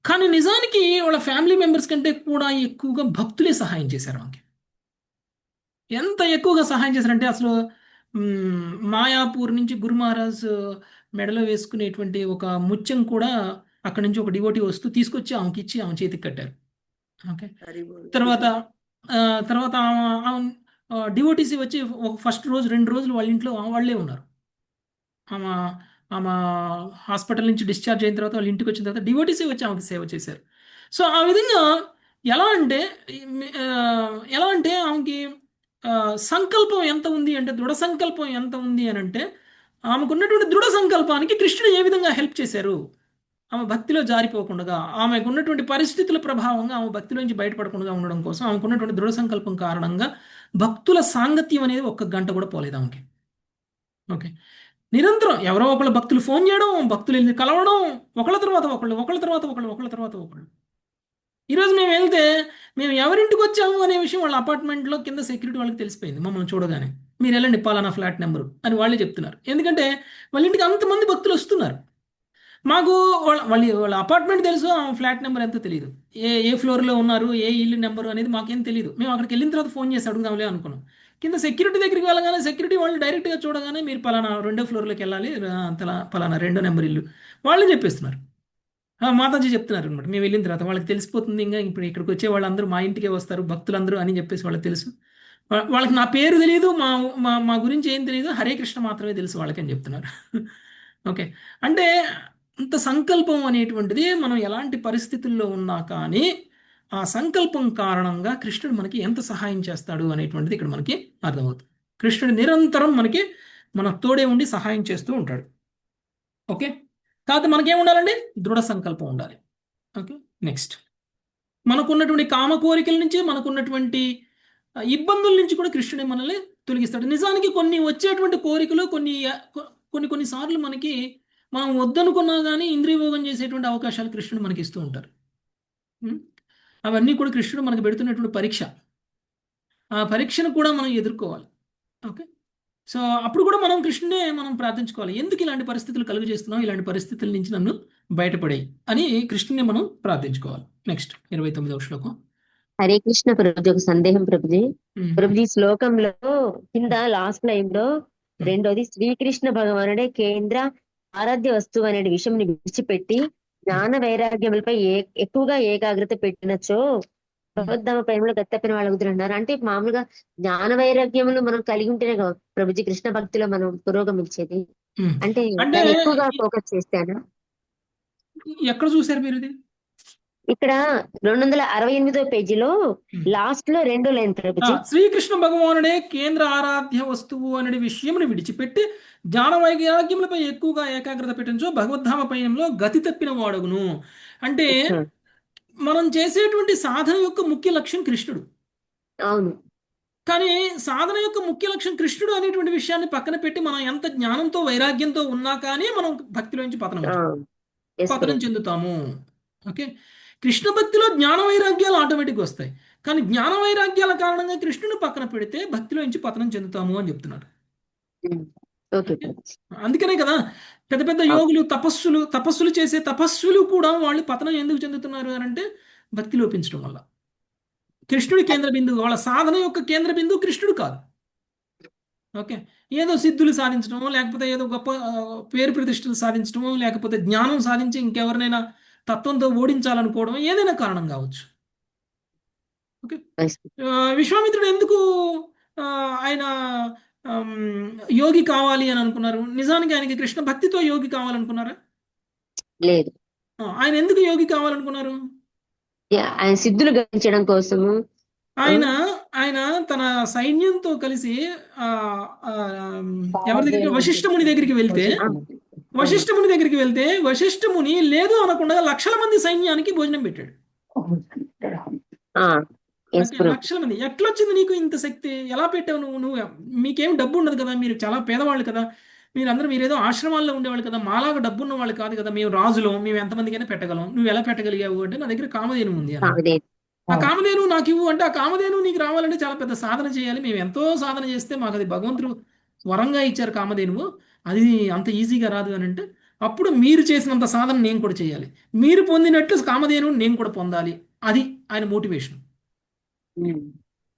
కానీ నిజానికి వాళ్ళ ఫ్యామిలీ మెంబర్స్ కంటే కూడా ఎక్కువగా భక్తులే సహాయం చేశారు ఆమెకి. ఎంత ఎక్కువగా సహాయం చేశారంటే అసలు మాయాపూర్ నుంచి గురు మహారాజ్ మెడలో వేసుకునేటువంటి ఒక ముత్యం కూడా అక్కడి నుంచి ఒక డివోటీ వస్తూ తీసుకొచ్చి ఆమెకి ఇచ్చి ఆమె చేతికి కట్టారు. ఓకే. తర్వాత ఆ, తర్వాత డివోటీసీ వచ్చి ఒక ఫస్ట్ రోజు 2 రోజులు వాళ్ళ ఇంట్లో వాళ్ళే ఉన్నారు. ఆమె ఆమె హాస్పిటల్ నుంచి డిశ్చార్జ్ అయిన తర్వాత వాళ్ళ ఇంటికి వచ్చిన తర్వాత డివోటీసీ వచ్చి ఆమెకి సేవ చేశారు. సో ఆ విధంగా ఎలా అంటే ఆ, ఎలా అంటే ఆమెకి ఆ, సంకల్పం ఎంత ఉంది అంటే, దృఢ సంకల్పం ఎంత ఉంది అని అంటే, ఆమెకున్నటువంటి దృఢ సంకల్పానికి కృష్ణుడు ఏ విధంగా హెల్ప్ చేశారు. ఆమె భక్తిలో జారిపోకుండా, ఆమెకు ఉన్నటువంటి పరిస్థితుల ప్రభావంగా ఆమె భక్తిలోంచి బయటపడకుండా ఉండడం కోసం ఆమెకున్నటువంటి దృఢ సంకల్పం కారణంగా భక్తుల సాంగత్యం అనేది 1 గంట కూడా పోలేదు ఆమెకి. ఓకే. నిరంతరం ఎవరో ఒకళ్ళు భక్తులు ఫోన్ చేయడం, భక్తులు వెళ్ళి కలవడం, ఒకళ్ళ తర్వాత ఒకళ్ళు, ఒకళ్ళ తర్వాత ఒకళ్ళు, ఒకళ్ళ తర్వాత ఒకళ్ళు. ఈరోజు మేము వెళ్తే మేము ఎవరింటికి వచ్చాము అనే విషయం వాళ్ళ అపార్ట్మెంట్లో కింద సెక్యూరిటీ వాళ్ళకి తెలిసిపోయింది మమ్మల్ని చూడగానే. మీరు వెళ్ళండి పలానా ఫ్లాట్ నెంబరు అని వాళ్ళే చెప్తున్నారు. ఎందుకంటే వాళ్ళ ఇంటికి అంతమంది భక్తులు వస్తున్నారు. మాకు వాళ్ళ అపార్ట్మెంట్ తెలుసు, ఆ ఫ్లాట్ నెంబర్ ఎంతో తెలియదు. ఏ ఫ్లోర్లో ఉన్నారు, ఏ ఇల్లు నెంబరు అనేది మాకేం తెలియదు. మేము అక్కడికి వెళ్ళిన తర్వాత ఫోన్ చేసి అడుగుదాంలే అనుకున్నాం. కింద సెక్యూరిటీ దగ్గరికి వెళ్ళగానే సెక్యూరిటీ వాళ్ళు డైరెక్ట్గా చూడగానే మీరు పలానా 2వ ఫ్లోర్లోకి వెళ్ళాలి, పలానా 2వ నెంబర్ ఇల్లు వాళ్ళే చెప్పేస్తున్నారు. మాతాజీ చెప్తున్నారు అనమాట. మేము వెళ్ళిన తర్వాత వాళ్ళకి తెలిసిపోతుంది, ఇంకా ఇప్పుడు ఇక్కడికి వచ్చే వాళ్ళందరూ మా ఇంటికే వస్తారు భక్తులందరూ అని చెప్పేసి వాళ్ళకి తెలుసు. వాళ్ళకి నా పేరు తెలియదు, మా మా మా గురించి ఏం తెలియదు, హరే కృష్ణ మాత్రమే తెలుసు వాళ్ళకి అని చెప్తున్నారు. ఓకే. అంటే అంత సంకల్పం అనేటువంటిది మనం ఎలాంటి పరిస్థితుల్లో ఉన్నా కానీ ఆ సంకల్పం కారణంగా కృష్ణుడు మనకి ఎంత సహాయం చేస్తాడు అనేటువంటిది ఇక్కడ మనకి అర్థమవుతుంది. కృష్ణుడు నిరంతరం మనకి మన తోడే ఉండి సహాయం చేస్తూ ఉంటాడు. ఓకే. కాకపోతే మనకేం ఉండాలండి? దృఢ సంకల్పం ఉండాలి. ఓకే. నెక్స్ట్, మనకున్నటువంటి కామ కోరికల నుంచి, మనకున్నటువంటి ఇబ్బందుల నుంచి కూడా కృష్ణుడే మనల్ని తొలగిస్తాడు. నిజానికి కొన్ని వచ్చేటువంటి కోరికలు కొన్ని సార్లు మనకి మనం వద్దనుకున్నా కానీ ఇంద్రియభోగం చేసేటువంటి అవకాశాలు కృష్ణుడు మనకి ఇస్తూ ఉంటారు. అవన్నీ కూడా కృష్ణుడు మనకి పెడుతున్నటువంటి పరీక్ష. ఆ పరీక్షను కూడా మనం ఎదుర్కోవాలి. ఓకే. సో అప్పుడు కూడా మనం కృష్ణుడే మనం ప్రార్థించుకోవాలి. ఎందుకు ఇలాంటి పరిస్థితులు కలుగు చేస్తున్నాం, ఇలాంటి పరిస్థితుల నుంచి నన్ను బయటపడేయి అని కృష్ణుని మనం ప్రార్థించుకోవాలి. నెక్స్ట్ 29వ శ్లోకం. హరే కృష్ణ ప్రభుజీ, ఒక సందేహం ప్రభుజీ. ప్రభుజీ శ్లోకంలో కింద లాస్ట్ లైన్ లో రెండోది శ్రీకృష్ణ భగవానుడే కేంద్ర ఆరాధ్య వస్తువు అనే విషయం విడిచిపెట్టి జ్ఞాన వైరాగ్యములపై ఎక్కువగా ఏకాగ్రత పెట్టినచో భగవద్ధామ ప్రేమలో గత్తెప్పిన వాళ్ళు కుదురున్నారు. అంటే మామూలుగా జ్ఞాన వైరాగ్యములు మనం కలిగి ఉంటేనే కదా ప్రభుజీ కృష్ణ భక్తిలో మనం పురోగమించేది. అంటే దాన్ని ఎక్కువగా ఫోకస్ చేస్తాను. ఎక్కడ చూసారు మీరు ఇది? ఇక్కడ 268వ పేజీలో లాస్ట్ లో 2 లైన్ ప్రభుజీ. శ్రీకృష్ణ భగవానుడే కేంద్ర ఆరాధ్య వస్తువు అనే విషయమును విడిచిపెట్టి జ్ఞాన వైరాగ్యములపై ఎక్కువగా ఏకాగ్రత పెట్టించో భగవద్ధామ పయనంలో గతి తప్పిన వాడగును. అంటే మనం చేసేటువంటి సాధన యొక్క ముఖ్య లక్ష్యం కృష్ణుడు. అవును. కానీ సాధన యొక్క ముఖ్య లక్ష్యం కృష్ణుడు అనేటువంటి విషయాన్ని పక్కన పెట్టి మనం ఎంత జ్ఞానంతో వైరాగ్యంతో ఉన్నా కానీ మనం భక్తిలోంచి పతనం చెందుతాము. ఓకే. కృష్ణ భక్తిలో జ్ఞాన వైరాగ్యాలు ఆటోమేటిక్గా వస్తాయి. కానీ జ్ఞాన వైరాగ్యాల కారణంగా కృష్ణుని పక్కన పెడితే భక్తిలోంచి పతనం చెందుతాము అని చెప్తున్నారు. అందుకనే కదా పెద్ద పెద్ద యోగులు తపస్సులు చేసే తపస్సులు కూడా వాళ్ళు పతనం ఎందుకు చెందుతున్నారు అని అంటే భక్తి లోపించడం వల్ల. కృష్ణుడి కేంద్ర బిందువు, వాళ్ళ సాధన యొక్క కేంద్ర బిందువు కృష్ణుడు కాదు. ఓకే. ఏదో సిద్ధులు సాధించడమో, లేకపోతే ఏదో గొప్ప పేరు ప్రతిష్టలు సాధించడమో, లేకపోతే జ్ఞానం సాధించి ఇంకెవరినైనా తత్వంతో ఓడించాలనుకోవడం ఏదైనా కారణం కావచ్చు. ఓకే. విశ్వామిత్రుడు ఎందుకు ఆయన యోగి కావాలి అని అనుకున్నారు? నిజానికి ఆయనకి కృష్ణ భక్తితో యోగి కావాలనుకున్నారా? లేదు. ఆయన ఎందుకు యోగి కావాలనుకున్నారు? ఆయన సిద్ధులు గణించడం కోసము. ఆయన తన సైన్యంతో కలిసి ఎవరి దగ్గర వశిష్ఠముని దగ్గరికి వెళ్తే వశిష్ఠముని లేదు అనకుండా లక్షల మంది సైన్యానికి భోజనం పెట్టాడు. ఎస్ ఓకే, ప్రభు. లక్షల మంది. ఎట్లొచ్చింది నీకు ఇంత శక్తి? ఎలా పెట్టావు నువ్వు? మీకేం డబ్బు ఉండదు కదా, మీరు చాలా పేదవాళ్ళు కదా, మీరేదో ఆశ్రమాల్లో ఉండేవాళ్ళు కదా, మాలాగా డబ్బు ఉన్న వాళ్ళు కాదు కదా, మేము రాజులం, మేము ఎంతమందికైనా పెట్టగలం, నువ్వు ఎలా పెట్టగలిగావు అంటే నా దగ్గర కామధేను ఉంది అన్నాడు. కామధేను. ఆ కామధేను నాకు ఇవ్వు అంటే, ఆ కామధేను నీకు రావాలంటే చాలా పెద్ద సాధన చేయాలి, మేము ఎంతో సాధన చేస్తే మాకు అది భగవంతుడు వరంగా ఇచ్చారు కామధేనువు, అది అంత ఈజీగా రాదు అని అంటే, అప్పుడు మీరు చేసినంత సాధన నేను కూడా చేయాలి, మీరు పొందినట్లు కామధేను నేను కూడా పొందాలి, అది ఆయన మోటివేషన్. ఉమ్.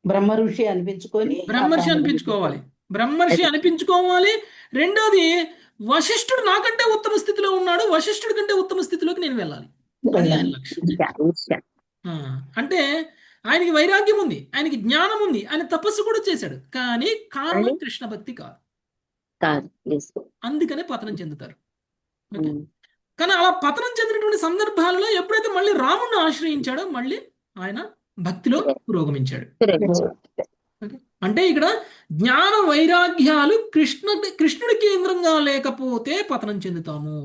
బ్రహ్మ ఋషి అనిపించుకొని ఆ బ్రహ్మర్షి కామధేను అనిపించుకోవాలి, బ్రహ్మర్షి అది అనిపించుకోవాలి. రెండోది, వశిష్ఠుడు నాకంటే ఉత్తమ స్థితిలో ఉన్నాడు, వశిష్ఠుడి కంటే ఉత్తమ స్థితిలోకి నేను వెళ్ళాలి, అది ఆయన వెళ్ళాలి. లక్ష్యం. ఈర్ష్య. ఆ, అంటే ఆయనకి వైరాగ్యం ఉంది, ఆయనకి జ్ఞానం ఉంది, ఆయన తపస్సు కూడా చేశాడు, కానీ కారణం కానీ కృష్ణ భక్తి కాదు, కాదు. ఎస్. అందుకనే పతనం చెందుతారు. ఓకే, ఉమ్. కానీ అలా పతనం చెందినటువంటి సందర్భాలలో ఎప్పుడైతే మళ్ళీ రాముణ్ణి ఆశ్రయించాడో మళ్ళీ ఆయన భక్తిలో పురోగమించాడు. సురేష్. ఓకే? అంటే ఇక్కడ జ్ఞాన వైరాగ్యాలు కృష్ణుడి కేంద్రంగా లేకపోతే పతనం చెందుతాము.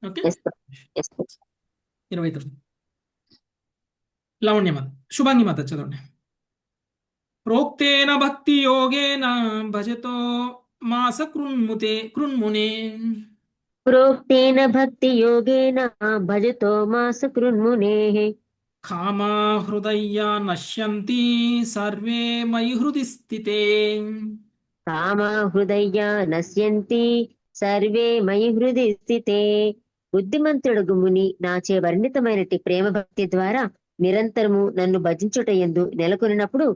Okay, yes. Yes. 29 Lavanyamata, Shubhangi Mata చదవండి. ప్రోక్తేన భక్తి యోగేన భజతో మాస కృన్మునే ప్రోక్తేన భక్తి యోగేన భజతో మాస కృన్మునేః. కామా హృదయ్యా నశ్యంతి సర్వే మయి హృది స్థితే. కామా హృదయ్యా నశ్యంతి సర్వే మయి హృది స్థితే. బుద్ధిమంతుడు ముని నాచే వర్ణితమైనటి ప్రేమ భక్తి ద్వారా నిరంతరము నన్ను భజించుట యందు నెలకొనినప్పుడు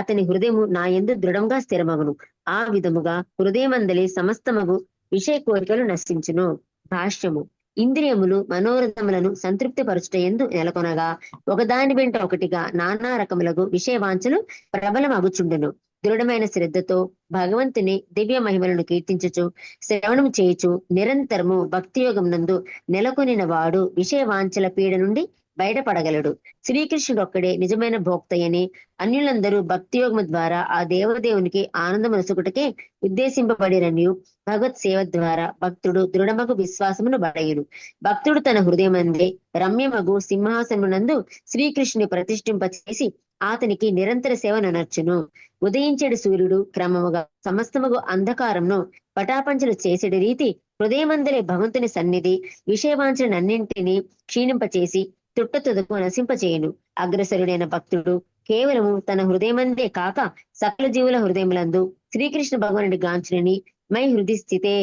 అతని హృదయము నా యందు దృఢంగా స్థిరమగును. ఆ విధముగా హృదయమందలి సమస్తమగు విషయ కోరికలు నశించును. భాష్యము. ఇంద్రియములు మనోరథములను సంతృప్తి పరచుట యందు నెలకొనగా ఒకదాని వెంట ఒకటిగా నానా రకములకు విషయ వాంఛలు ప్రబలమగుచుండును. దృఢమైన శ్రద్ధతో భగవంతుని దివ్య మహిమలను కీర్తించుచు శ్రవణం చేయుచు నిరంతరము భక్తియోగం నందు నెలకొనిన వాడు విషయ వాంఛల పీడ నుండి బయటపడగలడు. శ్రీకృష్ణుడు ఒక్కడే నిజమైన భోక్తయని, అన్యులందరూ భక్తియోగము ద్వారా ఆ దేవదేవునికి ఆనందమనసుకుటకే ఉద్దేశింపబడిరనియు భగవత్ సేవ ద్వారా భక్తుడు దృఢమగు విశ్వాసమును బడయును. భక్తుడు తన హృదయమందే రమ్యమగు సింహాసనమునందు శ్రీకృష్ణుని ప్రతిష్ఠింపచేసి అతనికి నిరంతర సేవను నర్చును. ఉదయించెడు సూర్యుడు క్రమముగా సమస్తముగు అంధకారంను పటాపంచలు చేసేటి రీతి హృదయమందలే భగవంతుని సన్నిధి విషయవాంఛలన్నింటినీ క్షీణింపచేసి తుట్టతుదకు నశింపచేయును. అగ్రసరుడైన భక్తుడు కేవలము తన హృదయమందే కాక సకల జీవుల హృదయములందు శ్రీకృష్ణ భగవానుడి గాంచుని మై హృది స్థితే,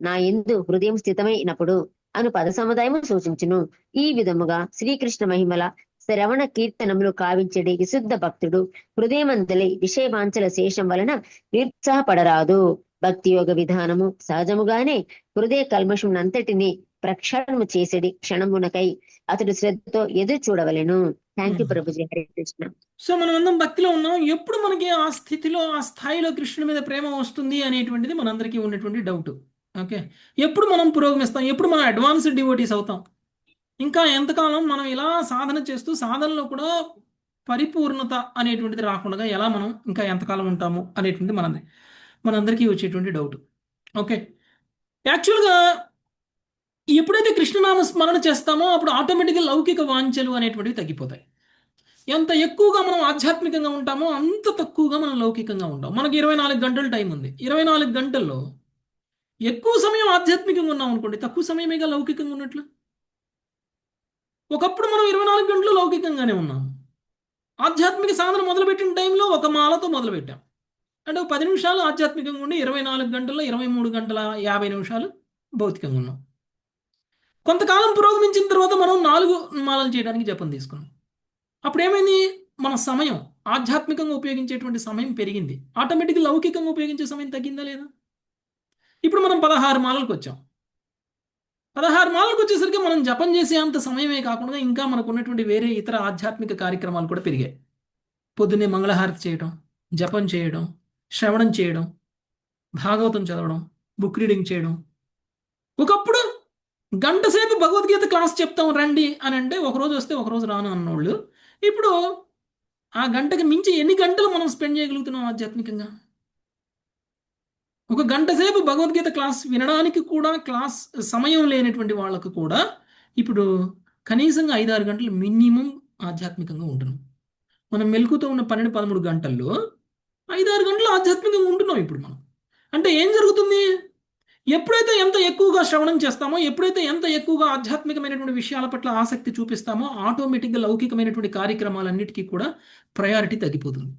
నా యందు హృదయం స్థితమైనప్పుడు అను పద సముదాయము సూచించును. ఈ విధముగా శ్రీకృష్ణ మహిమల శ్రవణ కీర్తనములు కావించడి విశుద్ధ భక్తుడు హృదయమందలి విషయవాంఛల శేషం వలన నిరుత్సాహపడరాదు. భక్తి యోగ విధానము సహజముగానే హృదయ కల్మషమునంతటిని ప్రక్షాళనము చేసేడి క్షణమునకై అతడు శ్రద్ధతో ఎదురు చూడవలెను. Thank you Prabhuji. Hare Krishna. So మనం అందరం భక్తిలో ఉన్నాం, ఎప్పుడు మనకి ఆ స్థితిలో ఆ స్థాయిలో కృష్ణుడి మీద ప్రేమ వస్తుంది అనేటువంటిది మనందరికీ ఉన్నటువంటి డౌట్. ఓకే, ఎప్పుడు మనం పురోగమిస్తాం, ఎప్పుడు మనం అడ్వాన్స్డ్ డివోటీస్ అవుతాం, ఇంకా ఎంతకాలం మనం ఇలా సాధన చేస్తూ సాధనలో కూడా పరిపూర్ణత అనేటువంటిది రాకుండా ఎలా మనం ఇంకా ఎంతకాలం ఉంటాము అనేటువంటిది మనందరికీ వచ్చేటువంటి డౌట్. ఓకే, యాక్చువల్గా ఎప్పుడైతే కృష్ణనామ స్మరణ చేస్తామో అప్పుడు ఆటోమేటిక్గా లౌకిక వాంఛలు అనేటువంటివి తగ్గిపోతాయి. ఎంత ఎక్కువగా మనం ఆధ్యాత్మికంగా ఉంటామో అంత తక్కువగా మనం లౌకికంగా ఉంటాం. మనకి 24 గంటలు టైం ఉంది. 24 గంటల్లో ఎక్కువ సమయం ఆధ్యాత్మికంగా ఉన్నాం అనుకోండి, తక్కువ సమయమేగా లౌకికంగా ఉన్నట్లు. ఒకప్పుడు మనం 24 గంటలు లౌకికంగానే ఉన్నాం. ఆధ్యాత్మిక సాధన మొదలుపెట్టిన టైంలో ఒక మాలతో మొదలుపెట్టాం అంటే 10 నిమిషాలు ఆధ్యాత్మికంగా ఉండి 24 గంటల్లో 23 గంటల 50 నిమిషాలు భౌతికంగా ఉన్నాం. కొంతకాలం పురోగమించిన తర్వాత మనం 4 మాలలు చేయడానికి జపం తీసుకున్నాం. అప్పుడు ఏమైంది, మన సమయం ఆధ్యాత్మికంగా ఉపయోగించేటువంటి సమయం పెరిగింది, ఆటోమేటిక్గా లౌకికంగా ఉపయోగించే సమయం తగ్గిందా లేదా? ఇప్పుడు మనం 16 మాలలకు వచ్చాం. 16 మాలలకు వచ్చేసరికి మనం జపం చేసే అంత సమయమే కాకుండా ఇంకా మనకు ఉన్నటువంటి వేరే ఇతర ఆధ్యాత్మిక కార్యక్రమాలు కూడా పెరిగాయి. పొద్దున్నే మంగళహారతి చేయడం, జపం చేయడం, శ్రవణం చేయడం, భాగవతం చదవడం, బుక్ రీడింగ్ చేయడం. ఒకప్పుడు గంట సేపు భగవద్గీత క్లాస్ చెప్తాం రండి అని అంటే ఒకరోజు వస్తే ఒకరోజు రాను అన్నోళ్ళు ఇప్పుడు ఆ గంటకి మించి ఎన్ని గంటలు మనం స్పెండ్ చేయగలుగుతున్నాం ఆధ్యాత్మికంగా? ఒక గంట సేపు భగవద్గీత క్లాస్ వినడానికి కూడా క్లాస్ సమయం లేనటువంటి వాళ్ళకు కూడా ఇప్పుడు కనీసంగా 5-6 గంటలు మినిమం ఆధ్యాత్మికంగా ఉంటున్నాం. మనం మెలుకుతూ ఉన్న 12-13 గంటల్లో 5-6 గంటలు ఆధ్యాత్మికంగా ఉంటున్నాం ఇప్పుడు మనం. అంటే ఏం జరుగుతుంది? ఎప్పుడైతే ఎంత ఎక్కువగా శ్రవణం చేస్తామో, ఎప్పుడైతే ఎంత ఎక్కువగా ఆధ్యాత్మికమైనటువంటి విషయాల పట్ల ఆసక్తి చూపిస్తామో, ఆటోమేటిక్గా లౌకికమైనటువంటి కార్యక్రమాలన్నిటికీ కూడా ప్రయారిటీ తగ్గిపోతుంది.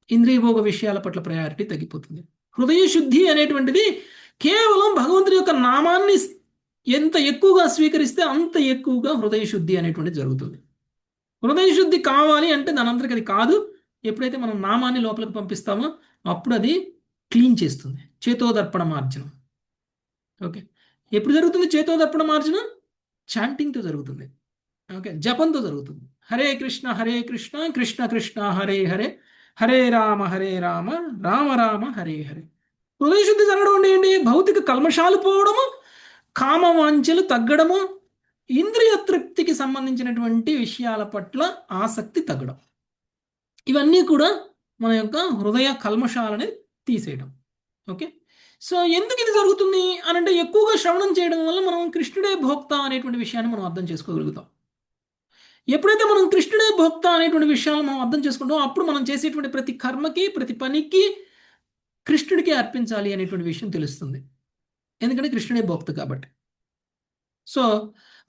ఇంద్రియభోగ విషయాల పట్ల ప్రయారిటీ తగ్గిపోతుంది. హృదయ శుద్ధి అనేటువంటిది కేవలం భగవంతుడి యొక్క నామాన్ని ఎంత ఎక్కువగా స్వీకరిస్తే అంత ఎక్కువగా హృదయ శుద్ధి అనేటువంటిది జరుగుతుంది. హృదయ శుద్ధి కావాలి అంటే దాని అంతరికి అది కాదు. ఎప్పుడైతే మనం నామాన్ని లోపలికి పంపిస్తామో అప్పుడు అది క్లీన్ చేస్తుంది. చేతోదర్పణ మార్జనం. ఓకే, ఎప్పుడు జరుగుతుంది చేతోదర్పణ మార్జనం? చాంటింగ్తో జరుగుతుంది. ఓకే, జపంతో జరుగుతుంది. హరే కృష్ణ కృష్ణ కృష్ణ హరే హరే, హరే రామ రామ రామ హరే హరే. హృదయ శుద్ధి జరగడం అంటే ఏంటి? భౌతిక కల్మషాలు పోవడము, కామవాంఛలు తగ్గడము, ఇంద్రియ తృప్తికి సంబంధించినటువంటి విషయాల పట్ల ఆసక్తి తగ్గడం, ఇవన్నీ కూడా మన యొక్క హృదయ కల్మషాలని తీసేయడం. ఓకే, సో ఎందుకు ఇది జరుగుతుంది అని అంటే ఎక్కువగా శ్రవణం చేయడం వల్ల మనం కృష్ణుడే భోక్త అనేటువంటి విషయాన్ని మనం అర్థం చేసుకోగలుగుతాం. ఎప్పుడైతే మనం కృష్ణుడే భోక్త అనేటువంటి విషయాలను మనం అర్థం చేసుకుంటాం అప్పుడు మనం చేసేటువంటి ప్రతి కర్మకి, ప్రతి పనికి కృష్ణుడికి అర్పించాలి అనేటువంటి విషయం తెలుస్తుంది. ఎందుకంటే కృష్ణుడే భోక్త కాబట్టి. సో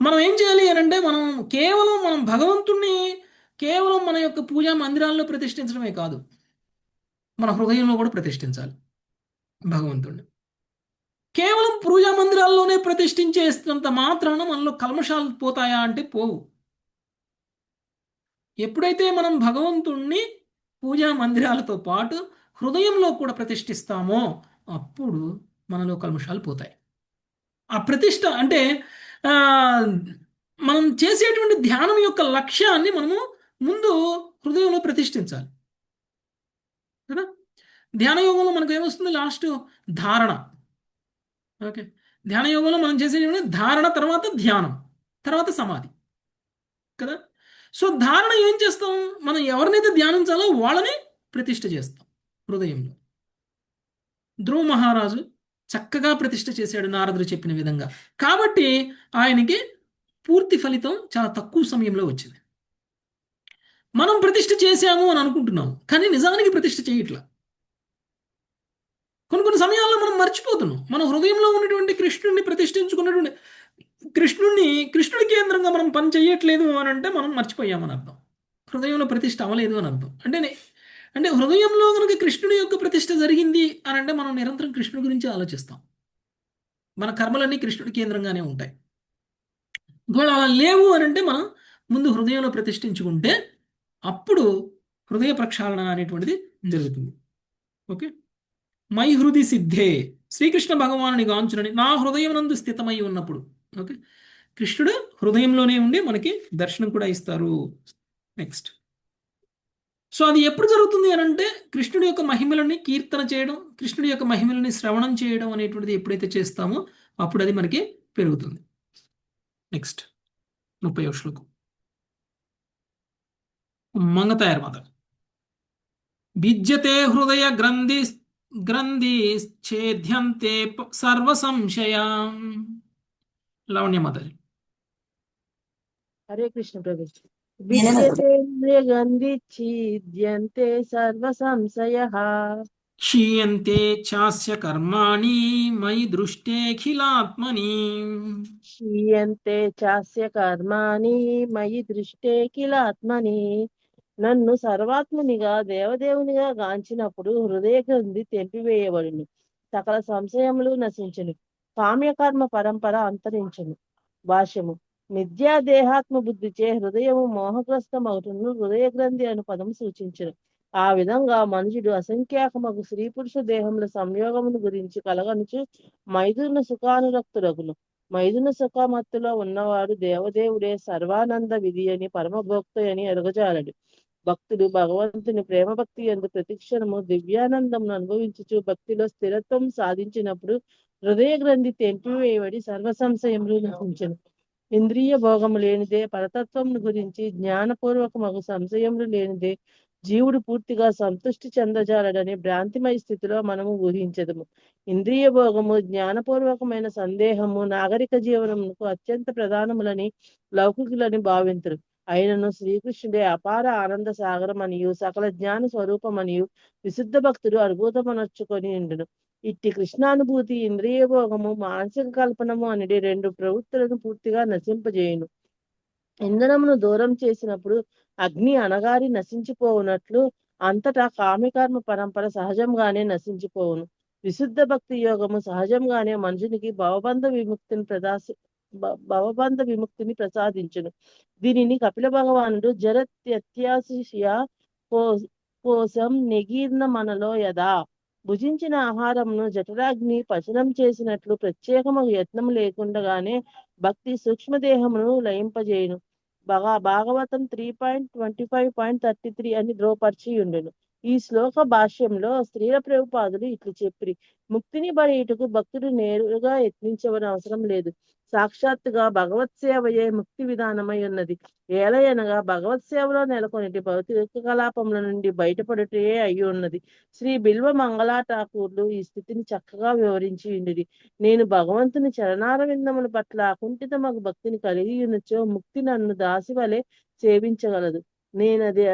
మనం ఏం చేయాలి అని అంటే మనం భగవంతుణ్ణి కేవలం మన యొక్క పూజా మందిరాల్లో ప్రతిష్ఠించడమే కాదు, మన హృదయంలో కూడా ప్రతిష్ఠించాలి భగవంతుణ్ణి. కేవలం పూజా మందిరాల్లోనే ప్రతిష్ఠించేసినంత మాత్రాన మనలో కల్మషాలు పోతాయా అంటే పోవు. ఎప్పుడైతే మనం భగవంతుణ్ణి పూజా మందిరాలతో పాటు హృదయంలో కూడా ప్రతిష్ఠిస్తామో అప్పుడు మనలో కల్మషాలు పోతాయి. ఆ ప్రతిష్ఠ అంటే మనం చేసేటువంటి ధ్యానం యొక్క లక్ష్యాన్ని మనము ముందు హృదయంలో ప్రతిష్ఠించాలి కదా. ధ్యాన యోగంలో మనకు ఏమొస్తుంది? లాస్ట్ ధారణ. ఓకే, ధ్యాన యోగంలో మనం చేసేటువంటి ధారణ, తర్వాత ధ్యానం, తర్వాత సమాధి కదా. సో ధారణ ఏం చేస్తాం? మనం ఎవరినైతే ధ్యానించాలో వాళ్ళని ప్రతిష్ఠ చేస్తాం హృదయంలో. ధ్రువ మహారాజు చక్కగా ప్రతిష్ఠ చేశాడు నారదుడు చెప్పిన విధంగా. కాబట్టి ఆయనకి పూర్తి ఫలితం చాలా తక్కువ సమయంలో వచ్చింది. మనం ప్రతిష్ఠ చేశాము అని అనుకుంటున్నాం, కానీ నిజానికి ప్రతిష్ఠ చేయట్లా. కొన్ని సమయాల్లో మనం మర్చిపోతున్నాం. మన హృదయంలో ఉన్నటువంటి కృష్ణుడిని ప్రతిష్ఠించుకున్నటువంటి కృష్ణుడి కేంద్రంగా మనం పని చేయట్లేదు అని అంటే మనం మర్చిపోయామని అర్థం. హృదయంలో ప్రతిష్ఠ అవ్వలేదు అని అర్థం. అంటే హృదయంలో కనుక కృష్ణుడి యొక్క ప్రతిష్ఠ జరిగింది అని అంటే మనం నిరంతరం కృష్ణుడి గురించి ఆలోచిస్తాం. మన కర్మలన్నీ కృష్ణుడి కేంద్రంగానే ఉంటాయి. ఒకవేళ అలా లేవు అని అంటే మనం ముందు హృదయంలో ప్రతిష్ఠించుకుంటే అప్పుడు హృదయ ప్రక్షాళన అనేటువంటిది జరుగుతుంది. ఓకే, మై హృది సిద్ధే శ్రీకృష్ణ భగవానుని గాంచునని నా హృదయం నందు స్థితమై ఉన్నప్పుడు. ఓకే, కృష్ణుడు హృదయంలోనే ఉండి మనకి దర్శనం కూడా ఇస్తారు. నెక్స్ట్, సో అది ఎప్పుడు జరుగుతుంది అని అంటే కృష్ణుడి యొక్క మహిమలని కీర్తన చేయడం, కృష్ణుడి యొక్క మహిమలని శ్రవణం చేయడం అనేటువంటిది ఎప్పుడైతే చేస్తామో అప్పుడు అది మనకి పెరుగుతుంది. నెక్స్ట్ 30వ శ్లోకం. మంగతాయర్ మాత భిద్యతే హృదయ గ్రంథి ఛేద్యంతే సర్వ సంశయం. లావణ్య మాతాజీ. హరే కృష్ణ ప్రభు. విద్యతే గంధి ఛిద్యంతే సర్వ సంశయః క్షీయంతే చాస్య కర్మాణి మయి దృష్టేఖిలాత్మని. క్షీయంతే చాస్య కర్మాణి మయి దృష్టే కిలాత్మని. నన్ను సర్వాత్మునిగా దేవదేవునిగా గాంచినప్పుడు హృదయ గ్రంథి తెంపివేయబడును, సకల సంశయములు నశించును, కామ్యకర్మ పరంపర అంతరించును. భాష్యము. మిథ్యా దేహాత్మ బుద్ధిచే హృదయము మోహగ్రస్తమవుతును, హృదయ గ్రంథి అను పదము సూచించును. ఆ విధంగా మనుషుడు అసంఖ్యాకమగు స్త్రీ పురుష దేహముల సంయోగమును గురించి కలగనుచు మైథున సుఖానురక్తుడగును. మైథున సుఖమత్తులో ఉన్నవాడు దేవదేవుడే సర్వానంద విధి అని పరమభోక్త అని ఎరగజాలడు. భక్తుడు భగవంతుని ప్రేమ భక్తి యందు ప్రతిక్షణము దివ్యానందమును అనుభవించుచు భక్తిలో స్థిరత్వం సాధించినప్పుడు హృదయ గ్రంథి తెంపివేయబడి సర్వ సంశయములు నశించును. ఇంద్రియ భోగము లేనిదే పరతత్వం గురించి జ్ఞానపూర్వకమగు సంశయములు లేనిదే జీవుడు పూర్తిగా సంతృష్టి చెందజాలడని భ్రాంతిమయ స్థితిలో మనము ఊహించదము. ఇంద్రియ భోగము, జ్ఞానపూర్వకమైన సందేహము నాగరిక జీవనమునకు అత్యంత ప్రధానములని లౌకికులని భావింతురు. అయినను శ్రీకృష్ణుడే అపార ఆనంద సాగరమనియు సకల జ్ఞాన స్వరూపమనియు విశుద్ధ భక్తుడు అనుభూతమనర్చుకొని ఉండును. ఇట్టి కృష్ణానుభూతి ఇంద్రియ భోగము మానసిక కల్పనము అనేది 2 ప్రవృత్తులను పూర్తిగా నశింపజేయును. ఇంధనమును దూరం చేసినప్పుడు అగ్ని అణగారి నశించిపోవునట్లు అంతటా కామ్యకర్మ పరంపర సహజంగానే నశించిపోవును. విశుద్ధ భక్తి యోగము సహజంగానే మనుషునికి భవబంధ విముక్తిని ప్రసాదించును. దీనిని కపిల భగవానుడు జరత్యత్యాశయ కోసం నెగీర్న మనలో యదా భుజించిన ఆహారమును జఠరాగ్ని పచనం చేసినట్లు ప్రత్యేకము యత్నం లేకుండానే భక్తి సూక్ష్మదేహమును లయింపజేయును. భాగవతం 3.25.33 అని ధ్రువపరిచి ఉండెను. ఈ శ్లోక భాష్యంలో శ్రీల ప్రభుపాదులు ఇట్లు చెప్పిరి: ముక్తిని బడేయుటకు భక్తుడు నేరుగా యత్నించవని అవసరం లేదు. సాక్షాత్తుగా భగవత్ సేవయే ముక్తి విధానమై ఉన్నది. ఏలయనగా భగవత్ సేవలో నెలకొనిటి భౌతిక కలాపముల నుండి బయటపడుటే అయి ఉన్నది. శ్రీ బిల్వ మంగళా ఠాకూర్లు ఈ స్థితిని చక్కగా వివరించి ఉండిరి. నేను భగవంతుని చరణారవిందముల పట్ల అకుంఠితమగు భక్తిని కలిగి ఉన్నచో ముక్తి నన్ను దాసి వలె సేవించగలదు. నేనేది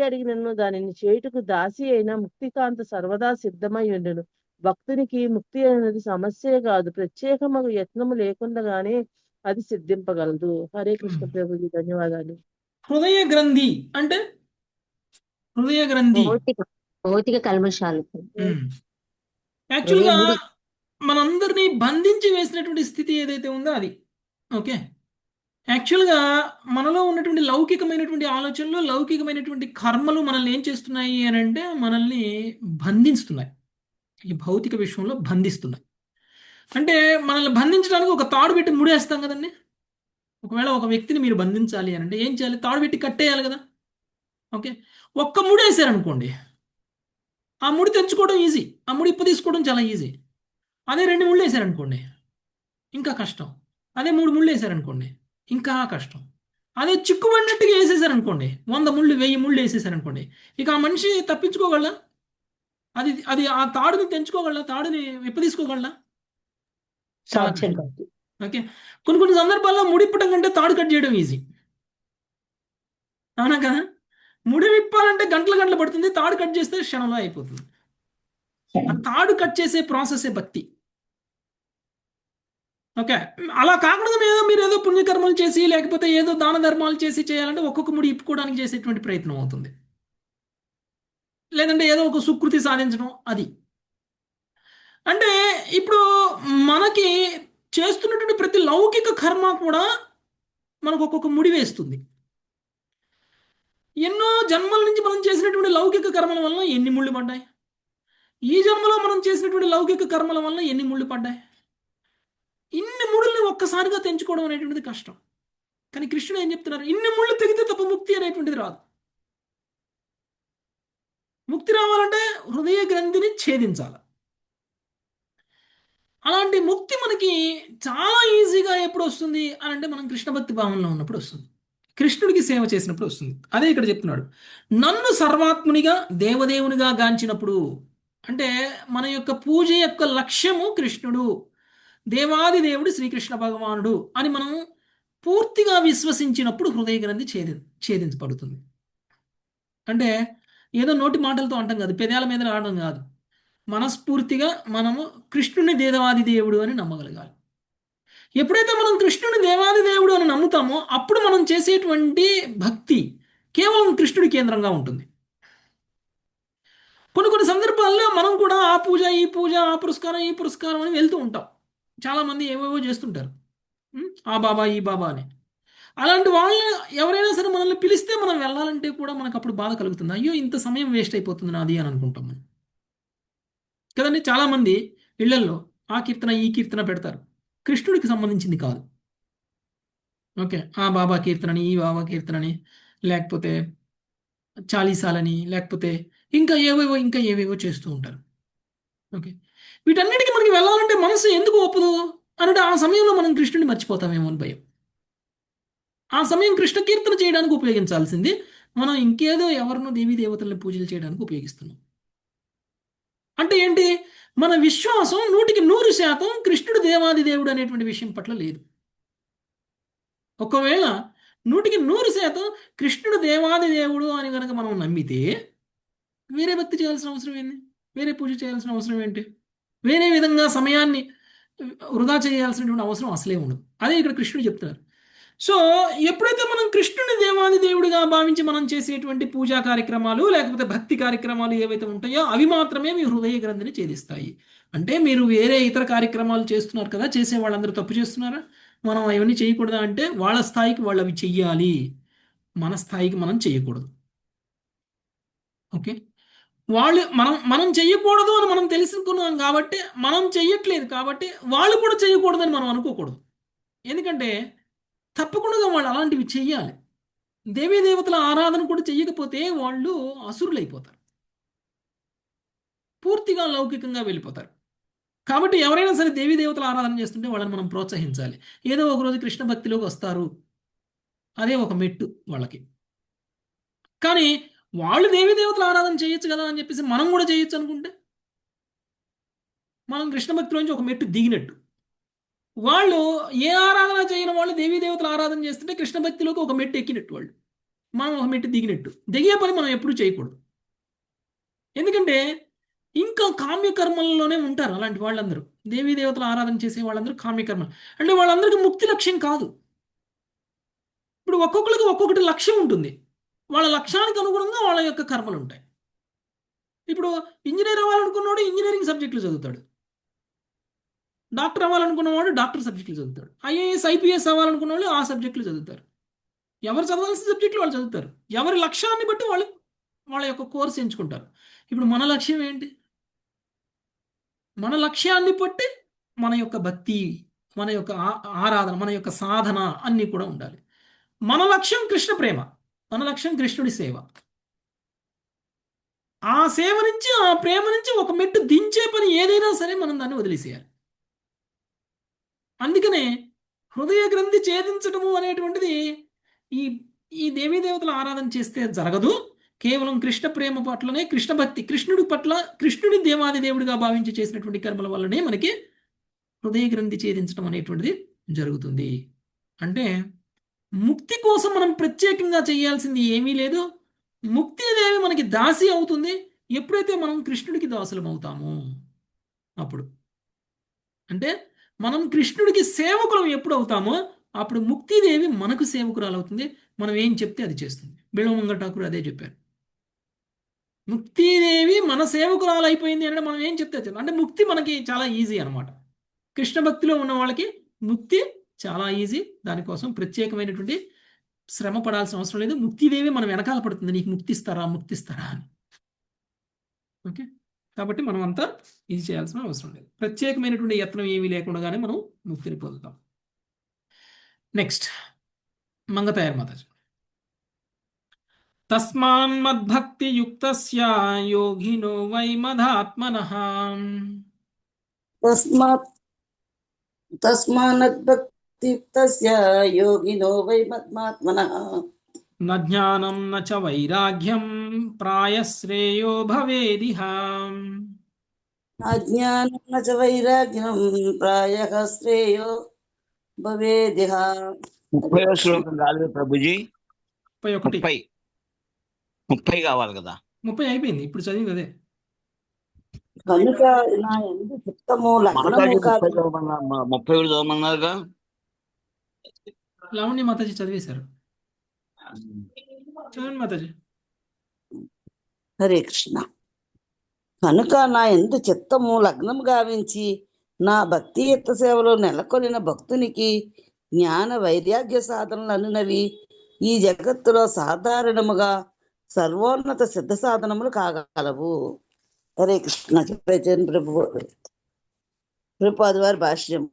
అడిగినను దానిని చేయుటకు దాసి అయిన ముక్తికాంత సర్వదా సిద్ధమై ఉండును. భక్తునికి ముక్తి అనేది సమస్యే కాదు, ప్రత్యేకమగు యత్నము లేకుండానే అది సిద్ధింపగలదు. హరే కృష్ణ ప్రభుజీ, ధన్యవాదాలు. హృదయ గ్రంథి అంటే హృదయ గ్రంథి భౌతిక కల్మషాలు. యాక్చువల్గా మనందరినీ బంధించి వేసినటువంటి స్థితి ఏదైతే ఉందో అది. ఓకే, యాక్చువల్గా మనలో ఉన్నటువంటి లౌకికమైనటువంటి ఆలోచనలు, లౌకికమైనటువంటి కర్మలు మనల్ని ఏం చేస్తున్నాయి అని అంటే మనల్ని బంధిస్తున్నాయి. ఈ భౌతిక విషయంలో బంధిస్తున్నాయి. అంటే మనల్ని బంధించడానికి ఒక తాడు పెట్టి ముడేస్తాం కదండి. ఒకవేళ ఒక వ్యక్తిని మీరు బంధించాలి అని అంటే ఏం చేయాలి? తాడు పెట్టి కట్టేయాలి కదా. ఓకే, ఒక్క ముడి వేసారనుకోండి, ఆ ముడి తెంచుకోవడం ఈజీ, ఆ ముడి ఇప్పు తీసుకోవడం చాలా ఈజీ. అదే 2 ముళ్ళు వేసారనుకోండి ఇంకా కష్టం. అదే 3 ముళ్ళు వేసారనుకోండి ఇంకా కష్టం. అదే చిక్కుబడినట్టుగా వేసేసారనుకోండి, 100 ముళ్ళు 1000 ముళ్ళు వేసేసారనుకోండి, ఇక ఆ మనిషి తప్పించుకోగలరా? అది అది ఆ తాడుని తెంచుకోగలరా? తాడుని తీసుకోగలరా? చాలా సాధ్యం కష్టం. కాదు. ఓకే, కొన్ని సందర్భాల్లో ముడిప్పటం కంటే తాడు కట్ చేయడం ఈజీ. అవునా కదా? ముడి విప్పాలంటే గంటలు పడుతుంది, తాడు కట్ చేస్తే క్షణంలో అయిపోతుంది. ఆ తాడు కట్ చేసే ప్రాసెసే భక్తి. ఓకే, అలా కాకుండా మీరు ఏదో పుణ్యకర్మలు చేసి లేకపోతే ఏదో దాన ధర్మాలు చేసి చేయాలంటే ఒక్కొక్క ముడి ఇప్పుకోవడానికి చేసేటువంటి ప్రయత్నం అవుతుంది. లేదంటే ఏదో ఒక సుకృతి సాధించడం అది. అంటే ఇప్పుడు మనకి చేస్తున్నటువంటి ప్రతి లౌకిక కర్మ కూడా మనకు ఒక్కొక్క ముడి వేస్తుంది. ఎన్నో జన్మల నుంచి మనం చేసినటువంటి లౌకిక కర్మల వల్ల ఎన్ని ముళ్ళు పడ్డాయి? ఈ జన్మలో మనం చేసినటువంటి లౌకిక కర్మల వల్ల ఎన్ని ముళ్ళు పడ్డాయి? ఇన్ని ముళ్ళని ఒక్కసారిగా తెంచుకోవడం అనేటువంటిది కష్టం. కానీ కృష్ణుడు ఏం చెప్తున్నారు? ఇన్ని ముళ్ళు తెగితే తప్ప ముక్తి అనేటువంటిది రాదు. ముక్తి రావాలంటే హృదయ గ్రంథిని ఛేదించాలి. అలాంటి ముక్తి మనకి చాలా ఈజీగా ఎప్పుడు వస్తుంది అని అంటే మనం కృష్ణ భక్తి భావంలో ఉన్నప్పుడు వస్తుంది, కృష్ణుడికి సేవ చేసినప్పుడు వస్తుంది. అదే ఇక్కడ చెప్తున్నాడు, నన్ను సర్వాత్మునిగా దేవదేవునిగా గాంచినప్పుడు. అంటే మన యొక్క పూజ యొక్క లక్ష్యము కృష్ణుడు, దేవాది దేవుడు శ్రీకృష్ణ భగవానుడు అని మనం పూర్తిగా విశ్వసించినప్పుడు హృదయ గ్రంథి ఛేదించబడుతుంది. అంటే ఏదో నోటి మాటలతో అంటాం కాదు, పెదాల మీద రావడం కాదు, మనస్ఫూర్తిగా మనము కృష్ణుని దేవాది దేవుడు అని నమ్మగలగాలి. ఎప్పుడైతే మనం కృష్ణుని దేవాది దేవుడు అని నమ్ముతామో అప్పుడు మనం చేసేటువంటి భక్తి కేవలం కృష్ణుడి కేంద్రంగా ఉంటుంది. కొన్ని సందర్భాల్లో మనం కూడా ఆ పూజ ఈ పూజ, ఆ పురస్కారం ఈ పురస్కారం అని వెళ్తూ ఉంటాం. చాలామంది ఏవేవో చేస్తుంటారు, ఆ బాబా ఈ బాబా అని. అలాంటి వాళ్ళు ఎవరైనా సరే మనల్ని పిలిస్తే మనం వెళ్ళాలంటే కూడా మనకు అప్పుడు బాధ కలుగుతుంది. అయ్యో ఇంత సమయం వేస్ట్ అయిపోతుంది నాది అని అనుకుంటాం మనం కదండి. చాలామంది ఇళ్లల్లో ఆ కీర్తన ఈ కీర్తన పెడతారు, కృష్ణుడికి సంబంధించింది కాదు. ఓకే, ఆ బాబా కీర్తనని ఈ బాబా కీర్తనని లేకపోతే చాలీసాలని లేకపోతే ఇంకా ఏవేవో చేస్తూ ఉంటారు. ఓకే, వీటన్నిటికీ మనకి వెళ్ళాలంటే మనసు ఎందుకు ఒప్పదు అంటే ఆ సమయంలో మనం కృష్ణుడిని మర్చిపోతామేమో అని భయం. ఆ సమయం కృష్ణ కీర్తన చేయడానికి ఉపయోగించాల్సింది మనం ఇంకేదో ఎవరినో దేవీ దేవతల్ని పూజలు చేయడానికి ఉపయోగిస్తున్నాం. అంటే ఏంటి? మన విశ్వాసం 100% కృష్ణుడు దేవాది దేవుడు అనేటువంటి విషయం పట్ల లేదు. ఒకవేళ 100% కృష్ణుడు దేవాది దేవుడు అని కనుక మనం నమ్మితే వేరే భక్తి చేయాల్సిన అవసరం ఏంటి? వేరే పూజ చేయాల్సిన అవసరం ఏంటి? వేరే విధంగా సమయాన్ని వృధా చేయాల్సినటువంటి అవసరం అసలే ఉండదు. అదే ఇక్కడ కృష్ణుడు చెప్తున్నారు. సో ఎప్పుడైతే మనం కృష్ణుని దేవాది దేవుడిగా భావించి మనం చేసేటువంటి పూజా కార్యక్రమాలు లేకపోతే భక్తి కార్యక్రమాలు ఏవైతే ఉంటాయో అవి మాత్రమే మీ హృదయ గ్రంథిని ఛేదిస్తాయి. అంటే మీరు వేరే ఇతర కార్యక్రమాలు చేస్తున్నారు కదా, చేసే వాళ్ళందరూ తప్పు చేస్తున్నారా? మనం అవన్నీ చేయకూడదా అంటే వాళ్ళ స్థాయికి వాళ్ళు అవి చెయ్యాలి, మన స్థాయికి మనం చేయకూడదు. ఓకే, వాళ్ళు మనం చెయ్యకూడదు అని మనం తెలుసుకున్నాం కాబట్టి మనం చెయ్యట్లేదు కాబట్టి వాళ్ళు కూడా చేయకూడదని మనం అనుకోకూడదు. ఎందుకంటే తప్పకుండా వాళ్ళు అలాంటివి చెయ్యాలి. దేవీ దేవతల ఆరాధన కూడా చెయ్యకపోతే వాళ్ళు అసురులైపోతారు, పూర్తిగా లౌకికంగా వెళ్ళిపోతారు. కాబట్టి ఎవరైనా సరే దేవీ దేవతల ఆరాధన చేస్తుంటే వాళ్ళని మనం ప్రోత్సహించాలి. ఏదో ఒకరోజు కృష్ణ భక్తిలోకి వస్తారు, అదే ఒక మెట్టు వాళ్ళకి. కానీ వాళ్ళు దేవీ దేవతల ఆరాధన చేయొచ్చు కదా అని చెప్పేసి మనం కూడా చేయొచ్చు అనుకుంటే మనం కృష్ణ భక్తిలోంచి ఒక మెట్టు దిగినట్టు. వాళ్ళు ఏ ఆరాధన చేయని వాళ్ళు దేవీ దేవతల ఆరాధన చేస్తుంటే కృష్ణ భక్తిలోకి ఒక మెట్టు ఎక్కినట్టు, వాళ్ళు మనం ఒక మెట్టు దిగినట్టు. దిగే పని మనం ఎప్పుడూ చేయకూడదు. ఎందుకంటే ఇంకా కామ్యకర్మల్లోనే ఉంటారు అలాంటి వాళ్ళందరూ. దేవీ దేవతల ఆరాధన చేసే వాళ్ళందరూ కామ్యకర్మలు అంటే వాళ్ళందరికీ ముక్తి లక్ష్యం కాదు. ఇప్పుడు ఒక్కొక్కరికి ఒక్కొక్కటి లక్ష్యం ఉంటుంది, వాళ్ళ లక్ష్యానికి అనుగుణంగా వాళ్ళ యొక్క కర్మలు ఉంటాయి. ఇప్పుడు ఇంజనీర్ అవ్వాలనుకున్నవాడు ఇంజనీరింగ్ సబ్జెక్టులు చదువుతాడు, డాక్టర్ అవ్వాలనుకున్నవాడు డాక్టర్ సబ్జెక్టులు చదువుతాడు, ఐఏఎస్ ఐపీఎస్ అవ్వాలనుకున్న వాళ్ళు ఆ సబ్జెక్టులు చదువుతారు. ఎవరు చదవాల్సిన సబ్జెక్టులు వాళ్ళు చదువుతారు. ఎవరి లక్ష్యాన్ని బట్టి వాళ్ళు వాళ్ళ యొక్క కోర్సు ఎంచుకుంటారు. ఇప్పుడు మన లక్ష్యం ఏంటి? మన లక్ష్యాన్ని బట్టి మన యొక్క భక్తి, మన యొక్క ఆరాధన, మన యొక్క సాధన అన్నీ కూడా ఉండాలి. మన లక్ష్యం కృష్ణ ప్రేమ, మన లక్ష్యం కృష్ణుడి సేవ. ఆ సేవ నుంచి ఆ ప్రేమ నుంచి ఒక మెట్టు దించే పని ఏదైనా సరే మనం దాన్ని వదిలేసేయాలి. అందుకనే హృదయ గ్రంథి ఛేదించడము అనేటువంటిది ఈ ఈ దేవీ దేవతల ఆరాధన చేస్తే జరగదు. కేవలం కృష్ణ ప్రేమ పట్లనే, కృష్ణ భక్తి, కృష్ణుడి పట్ల కృష్ణుడి దేవాది దేవుడిగా భావించి చేసినటువంటి కర్మల వల్లనే మనకి హృదయ గ్రంథి ఛేదించడం అనేటువంటిది జరుగుతుంది. అంటే ముక్తి కోసం మనం ప్రత్యేకంగా చేయాల్సింది ఏమీ లేదు. ముక్తిదేవి మనకి దాసి అవుతుంది ఎప్పుడైతే మనం కృష్ణుడికి దాసులం అవుతామో అప్పుడు. అంటే మనం కృష్ణుడికి సేవకులం ఎప్పుడు అవుతామో అప్పుడు ముక్తిదేవి మనకు సేవకురాలు అవుతుంది. మనం ఏం చెప్తే అది చేస్తుంది. బిల్వమంగళ ఠాకూర్ అదే చెప్పారు. ముక్తిదేవి మన సేవకురాలు అయిపోయింది అంటే మనం ఏం చెప్తే అంటే ముక్తి మనకి చాలా ఈజీ అనమాట. కృష్ణ భక్తిలో ఉన్న వాళ్ళకి ముక్తి చాలా ఈజీ. దానికోసం ప్రత్యేకమైనటువంటి శ్రమ పడాల్సిన అవసరం లేదు. ముక్తిదేవి మనం వెనకాల పడుతుంది, నీకు ముక్తిస్తారా ముక్తిస్తారా అని. ఓకే, కాబట్టి మనం అంతా ఇది చేయాల్సిన అవసరం లేదు. ప్రత్యేకమైనటువంటి యత్నం ఏమీ లేకుండానే మనం ముక్తిని పొందుతాం. నెక్స్ట్ మంగతాయర్ మాతాజీ. తస్మాన్ మద్భక్తి యుక్తస్య యోగినో వై మదాత్మనః తస్మాన్నద్భక్తియుక్తస్య యోగినో వై మద్మాత్మనః న జ్ఞానం న చ వైరాగ్యం ప్రాయశ్రేయో భవేదిహ. అజ్ఞానం న చ వైరాగ్యం ప్రాయః శ్రేయో భవేదిహ. 30వ శ్లోకం కాలేదు ప్రభుజీ, 31. 30 కావాలి కదా. 30 అయిపోయింది, ఇప్పుడు చదివింది అదే. కనుక నా యందు చిత్తము లగ్నము మాతాజీ 30 కాదు. చదవమన్నారు, 30 చదవమన్నారుగా. లావణ్య మాతాజీ చదివేశారు. చదవండి మాతాజీ. హరే కృష్ణ. కనుక నా యందు చిత్తము లగ్నము గావించి నా భక్తియుక్త సేవలో నెలకొలిన భక్తునికి జ్ఞాన వైరాగ్య సాధనలు అనునవి ఈ జగత్తులో సాధారణముగా సర్వోన్నత సిద్ధ సాధనములు కాగలవు. హరే కృష్ణ. ప్రభుపాద వారి భాష్యం.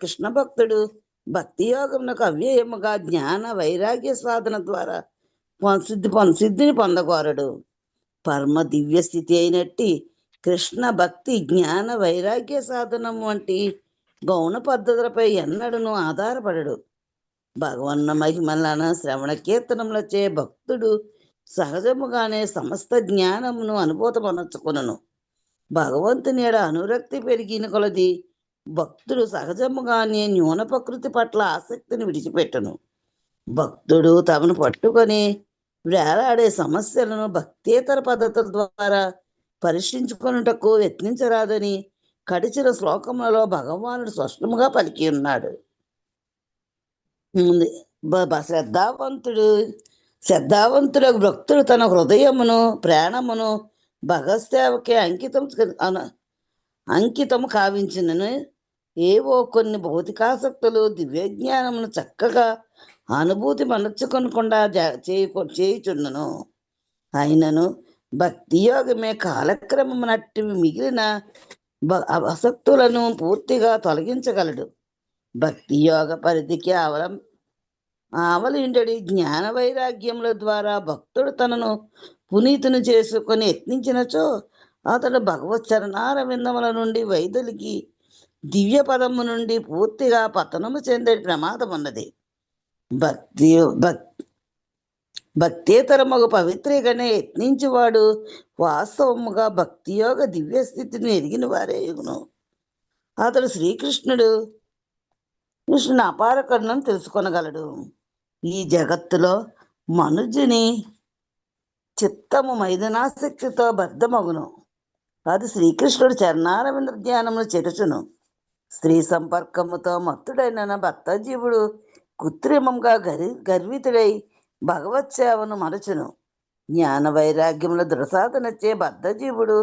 కృష్ణ భక్తుడు భక్తి యోగమునకు అవ్యయముగా జ్ఞాన వైరాగ్య సాధన ద్వారా సిద్ధిని పొందగోరడు. పరమ దివ్య స్థితి అయినట్టి కృష్ణ భక్తి జ్ఞాన వైరాగ్య సాధనం వంటి గౌణ పద్ధతులపై ఎన్నడను ఆధారపడడు. భగవన్న మహిమలన శ్రవణ కీర్తనములచే భక్తుడు సహజముగానే సమస్త జ్ఞానమును అనుభూతమనర్చుకొనును. భగవంతుని ఎడ అనురక్తి పెరిగిన కొలది భక్తుడు సహజముగానే న్యూన ప్రకృతి పట్ల ఆసక్తిని విడిచిపెట్టను. భక్తుడు తమను పట్టుకొని వేలాడే సమస్యలను భక్తేతర పద్ధతుల ద్వారా పరిష్కరించుకొనుటకు యత్నించరాదని కడిచిన శ్లోకములలో భగవానుడు స్పష్టముగా పలికి ఉన్నాడు. శ్రద్ధావంతుడు భక్తుడు తన హృదయమును ప్రాణమును భగవత్సేవకే అంకితము కావించినను ఏవో కొన్ని భౌతికాసక్తులు దివ్యజ్ఞానమును చక్కగా అనుభూతి మనర్చుకొనకుండా చేయుచున్నను. అయినను భక్తి యోగమే కాలక్రమము నట్టి మిగిలిన ఆసక్తులను పూర్తిగా తొలగించగలడు. భక్తి యోగ పరిధికి ఆవలిండడి జ్ఞాన వైరాగ్యముల ద్వారా భక్తుడు తనను పునీతుని చేసుకొని యత్నించినచో అతడు భగవత్ చరణారవిందముల నుండి వైదొలిగి దివ్య పదము నుండి పూర్తిగా పతనము చెందే ప్రమాదం ఉన్నది. భక్తేతరముగు పవిత్రీకనే యత్నించువాడు వాస్తవముగా భక్తియోగ దివ్య స్థితిని ఎరిగిన వారేయును. అతడు కృష్ణుని అపార కరుణను తెలుసుకొనగలడు. ఈ జగత్తులో మనుజుని చిత్తము మైదనాశక్తితో బద్ధమగును. అది శ్రీకృష్ణుడు చరణారవింద ధ్యానమును చెరుచును. స్త్రీ సంపర్కముతో మత్తుడైన భక్తజీవుడు కృత్రిమంగా గర్వితుడై భగవత్ సేవను మరచును. జ్ఞాన వైరాగ్యముల దృఢసాధనచ్చే బద్ధజీవుడు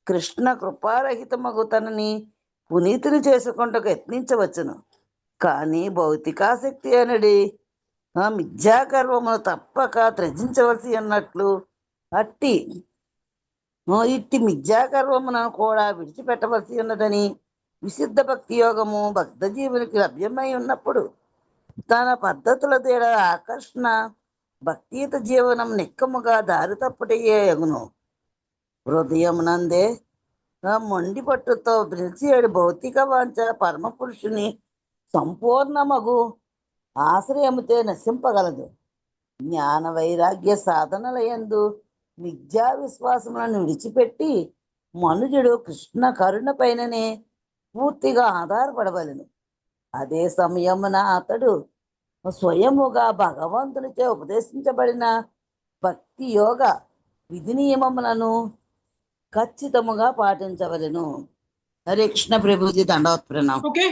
కృష్ణ కృపారహితమగు తనని పునీతుని చేసుకుంటకు యత్నించవచ్చును. కానీ భౌతికాసక్తి అనడి మిథ్యాగర్వమును తప్పక త్యజించవలసి అన్నట్లు ఇట్టి మిథ్యాగర్వమును కూడా విడిచిపెట్టవలసి ఉన్నదని విశుద్ధ భక్తి యోగము భక్తజీవునికి లభ్యమై ఉన్నప్పుడు తన పద్ధతుల తేడా ఆకర్షణ భక్తియుత జీవనం నిక్కముగా దారి తప్పుటయ్యే యగును. హృదయమునందే మొండి పట్టుతో పిలిచేడు భౌతిక వాంఛ పరమ పురుషుని సంపూర్ణమగు ఆశ్రయముతే నశింపగలదు. జ్ఞాన వైరాగ్య సాధనలయందు మిథ్యా విశ్వాసములను విడిచిపెట్టి మనుజుడు కృష్ణ కరుణ పైననే పూర్తిగా ఆధారపడవలెను. అదే సమయమున అతడు స్వయముగా భగవంతునిచే ఉపదేశించబడిన భక్తి యోగ విధి నియమములను ఖచ్చితముగా పాటించవలెను. హరే కృష్ణ ప్రభుజీ, దండవత్ ప్రణామం. ఓకే,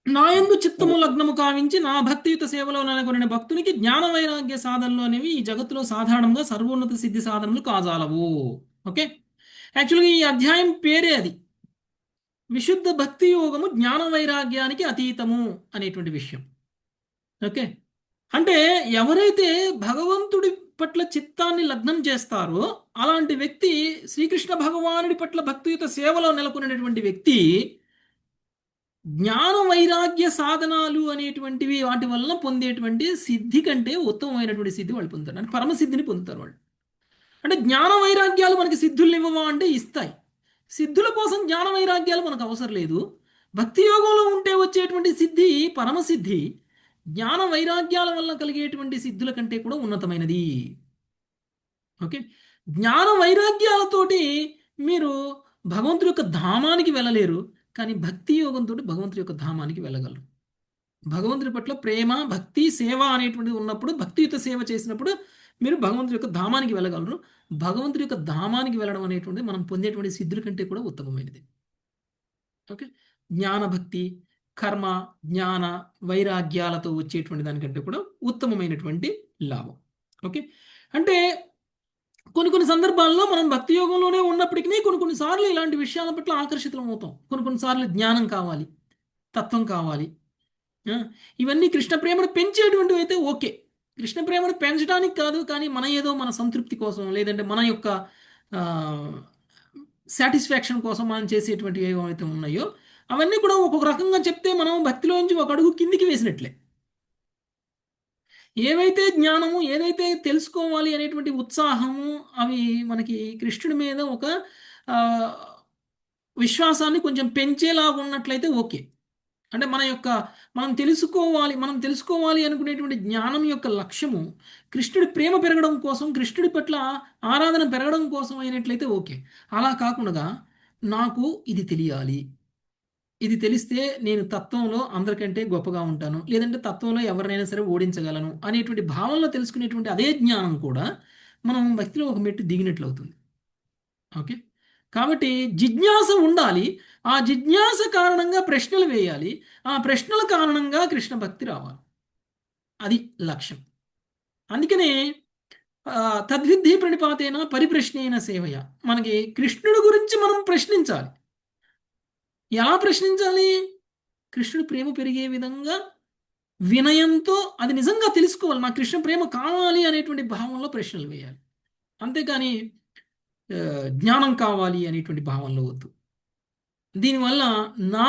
నా యందు చిత్తము లగ్నము కావించి నా భక్తియుత సేవలో నెలకొనిన భక్తునికి జ్ఞాన వైరాగ్య సాధనలు అనేవి ఈ జగత్తులో సాధారణంగా సర్వోన్నత సిద్ధి సాధనలు కాజాలవు. ఓకే, యాక్చువల్గా ఈ అధ్యాయం పేరే అది, విశుద్ధ భక్తి యోగము జ్ఞాన వైరాగ్యానికి అతీతము అనేటువంటి విషయం. ఓకే, అంటే ఎవరైతే భగవంతుడి పట్ల చిత్తాన్ని లగ్నం చేస్తారో అలాంటి వ్యక్తి, శ్రీకృష్ణ భగవానుడి పట్ల భక్తియుత సేవలో నెలకొనేటువంటి వ్యక్తి జ్ఞాన వైరాగ్య సాధనాలు అనేటువంటివి వాటి వలన పొందేటువంటి సిద్ధి కంటే ఉత్తమమైనటువంటి సిద్ధి వాళ్ళు పొందుతారు, అంటే పరమసిద్ధిని పొందుతారు వాళ్ళు. అంటే జ్ఞాన వైరాగ్యాలు మనకి సిద్ధులు ఇవ్వవా అంటే ఇస్తాయి. సిద్ధుల కోసం జ్ఞాన వైరాగ్యాలు మనకు అవసరం లేదు. భక్తి యోగంలో ఉంటే వచ్చేటువంటి సిద్ధి పరమసిద్ధి జ్ఞాన వైరాగ్యాల వల్ల కలిగేటువంటి సిద్ధుల కంటే కూడా ఉన్నతమైనది. ఓకే, జ్ఞాన వైరాగ్యాలతోటి మీరు భగవంతుడి యొక్క ధామానికి వెళ్ళలేరు, కానీ భక్తి యోగంతో భగవంతుడి యొక్క ధామానికి వెళ్ళగలరు. భగవంతుడి పట్ల ప్రేమ, భక్తి, సేవ అనేటువంటిది ఉన్నప్పుడు, భక్తియుత సేవ చేసినప్పుడు మీరు భగవంతుడి యొక్క ధామానికి వెళ్ళగలరు. భగవంతుడి యొక్క ధామానికి వెళ్ళడం అనేటువంటిది మనం పొందేటువంటి సిద్ధుల కంటే కూడా ఉత్తమమైనది. ఓకే, జ్ఞాన భక్తి కర్మ జ్ఞాన వైరాగ్యాలతో వచ్చేటువంటి దానికంటే కూడా ఉత్తమమైనటువంటి లాభం. ఓకే, అంటే కొన్ని సందర్భాల్లో మనం భక్తి యోగంలోనే ఉన్నప్పటికీ కొన్నిసార్లు ఇలాంటి విషయాల పట్ల ఆకర్షితులం అవుతాం. కొన్నిసార్లు జ్ఞానం కావాలి, తత్వం కావాలి. ఇవన్నీ కృష్ణ ప్రేమను పెంచేటువంటివి అయితే ఓకే. కృష్ణ ప్రేమను పెంచడానికి కాదు, కానీ మన సంతృప్తి కోసం, లేదంటే మన యొక్క సాటిస్ఫాక్షన్ కోసం మనం చేసేటువంటివి ఏవైతే ఉన్నాయో అవన్నీ కూడా ఒక్కొక్క రకంగా చెప్తే మనం భక్తిలోంచి ఒక అడుగు కిందికి వేసినట్లే. ఏవైతే జ్ఞానము, ఏదైతే తెలుసుకోవాలి అనేటువంటి ఉత్సాహము, అవి మనకి కృష్ణుడి మీద ఒక విశ్వాసాన్ని కొంచెం పెంచేలాగా ఉన్నట్లయితే ఓకే. అంటే మనం తెలుసుకోవాలి అనుకునేటువంటి జ్ఞానం యొక్క లక్ష్యము కృష్ణుడి ప్రేమ పెరగడం కోసం, కృష్ణుడి పట్ల ఆరాధన పెరగడం కోసం అయినట్లయితే ఓకే. అలా కాకుండా నాకు ఇది తెలియాలి, ఇది తెలిస్తే నేను తత్వంలో అందరికంటే గొప్పగా ఉంటాను, లేదంటే తత్వంలో ఎవరినైనా సరే ఓడించగలను అనేటువంటి భావనలో తెలుసుకునేటువంటి అదే జ్ఞానం కూడా మనం భక్తిలో ఒక మెట్టు దిగినట్లు అవుతుంది. ఓకే, కాబట్టి జిజ్ఞాస ఉండాలి. ఆ జిజ్ఞాస కారణంగా ప్రశ్నలు వేయాలి. ఆ ప్రశ్నల కారణంగా కృష్ణ భక్తి రావాలి. అది లక్ష్యం. అందుకనే తద్విద్ధి ప్రణిపాతేన పరిప్రశ్నేన సేవయ. మనకి కృష్ణుడి గురించి మనం ప్రశ్నించాలి. ఎలా ప్రశ్నించాలి? కృష్ణుడి ప్రేమ పెరిగే విధంగా వినయంతో అది నిజంగా తెలుసుకోవాలి. నా కృష్ణ ప్రేమ కావాలి అనేటువంటి భావంలో ప్రశ్నలు వేయాలి. అంతేకాని జ్ఞానం కావాలి అనేటువంటి భావంలో వద్దు. దీనివల్ల నా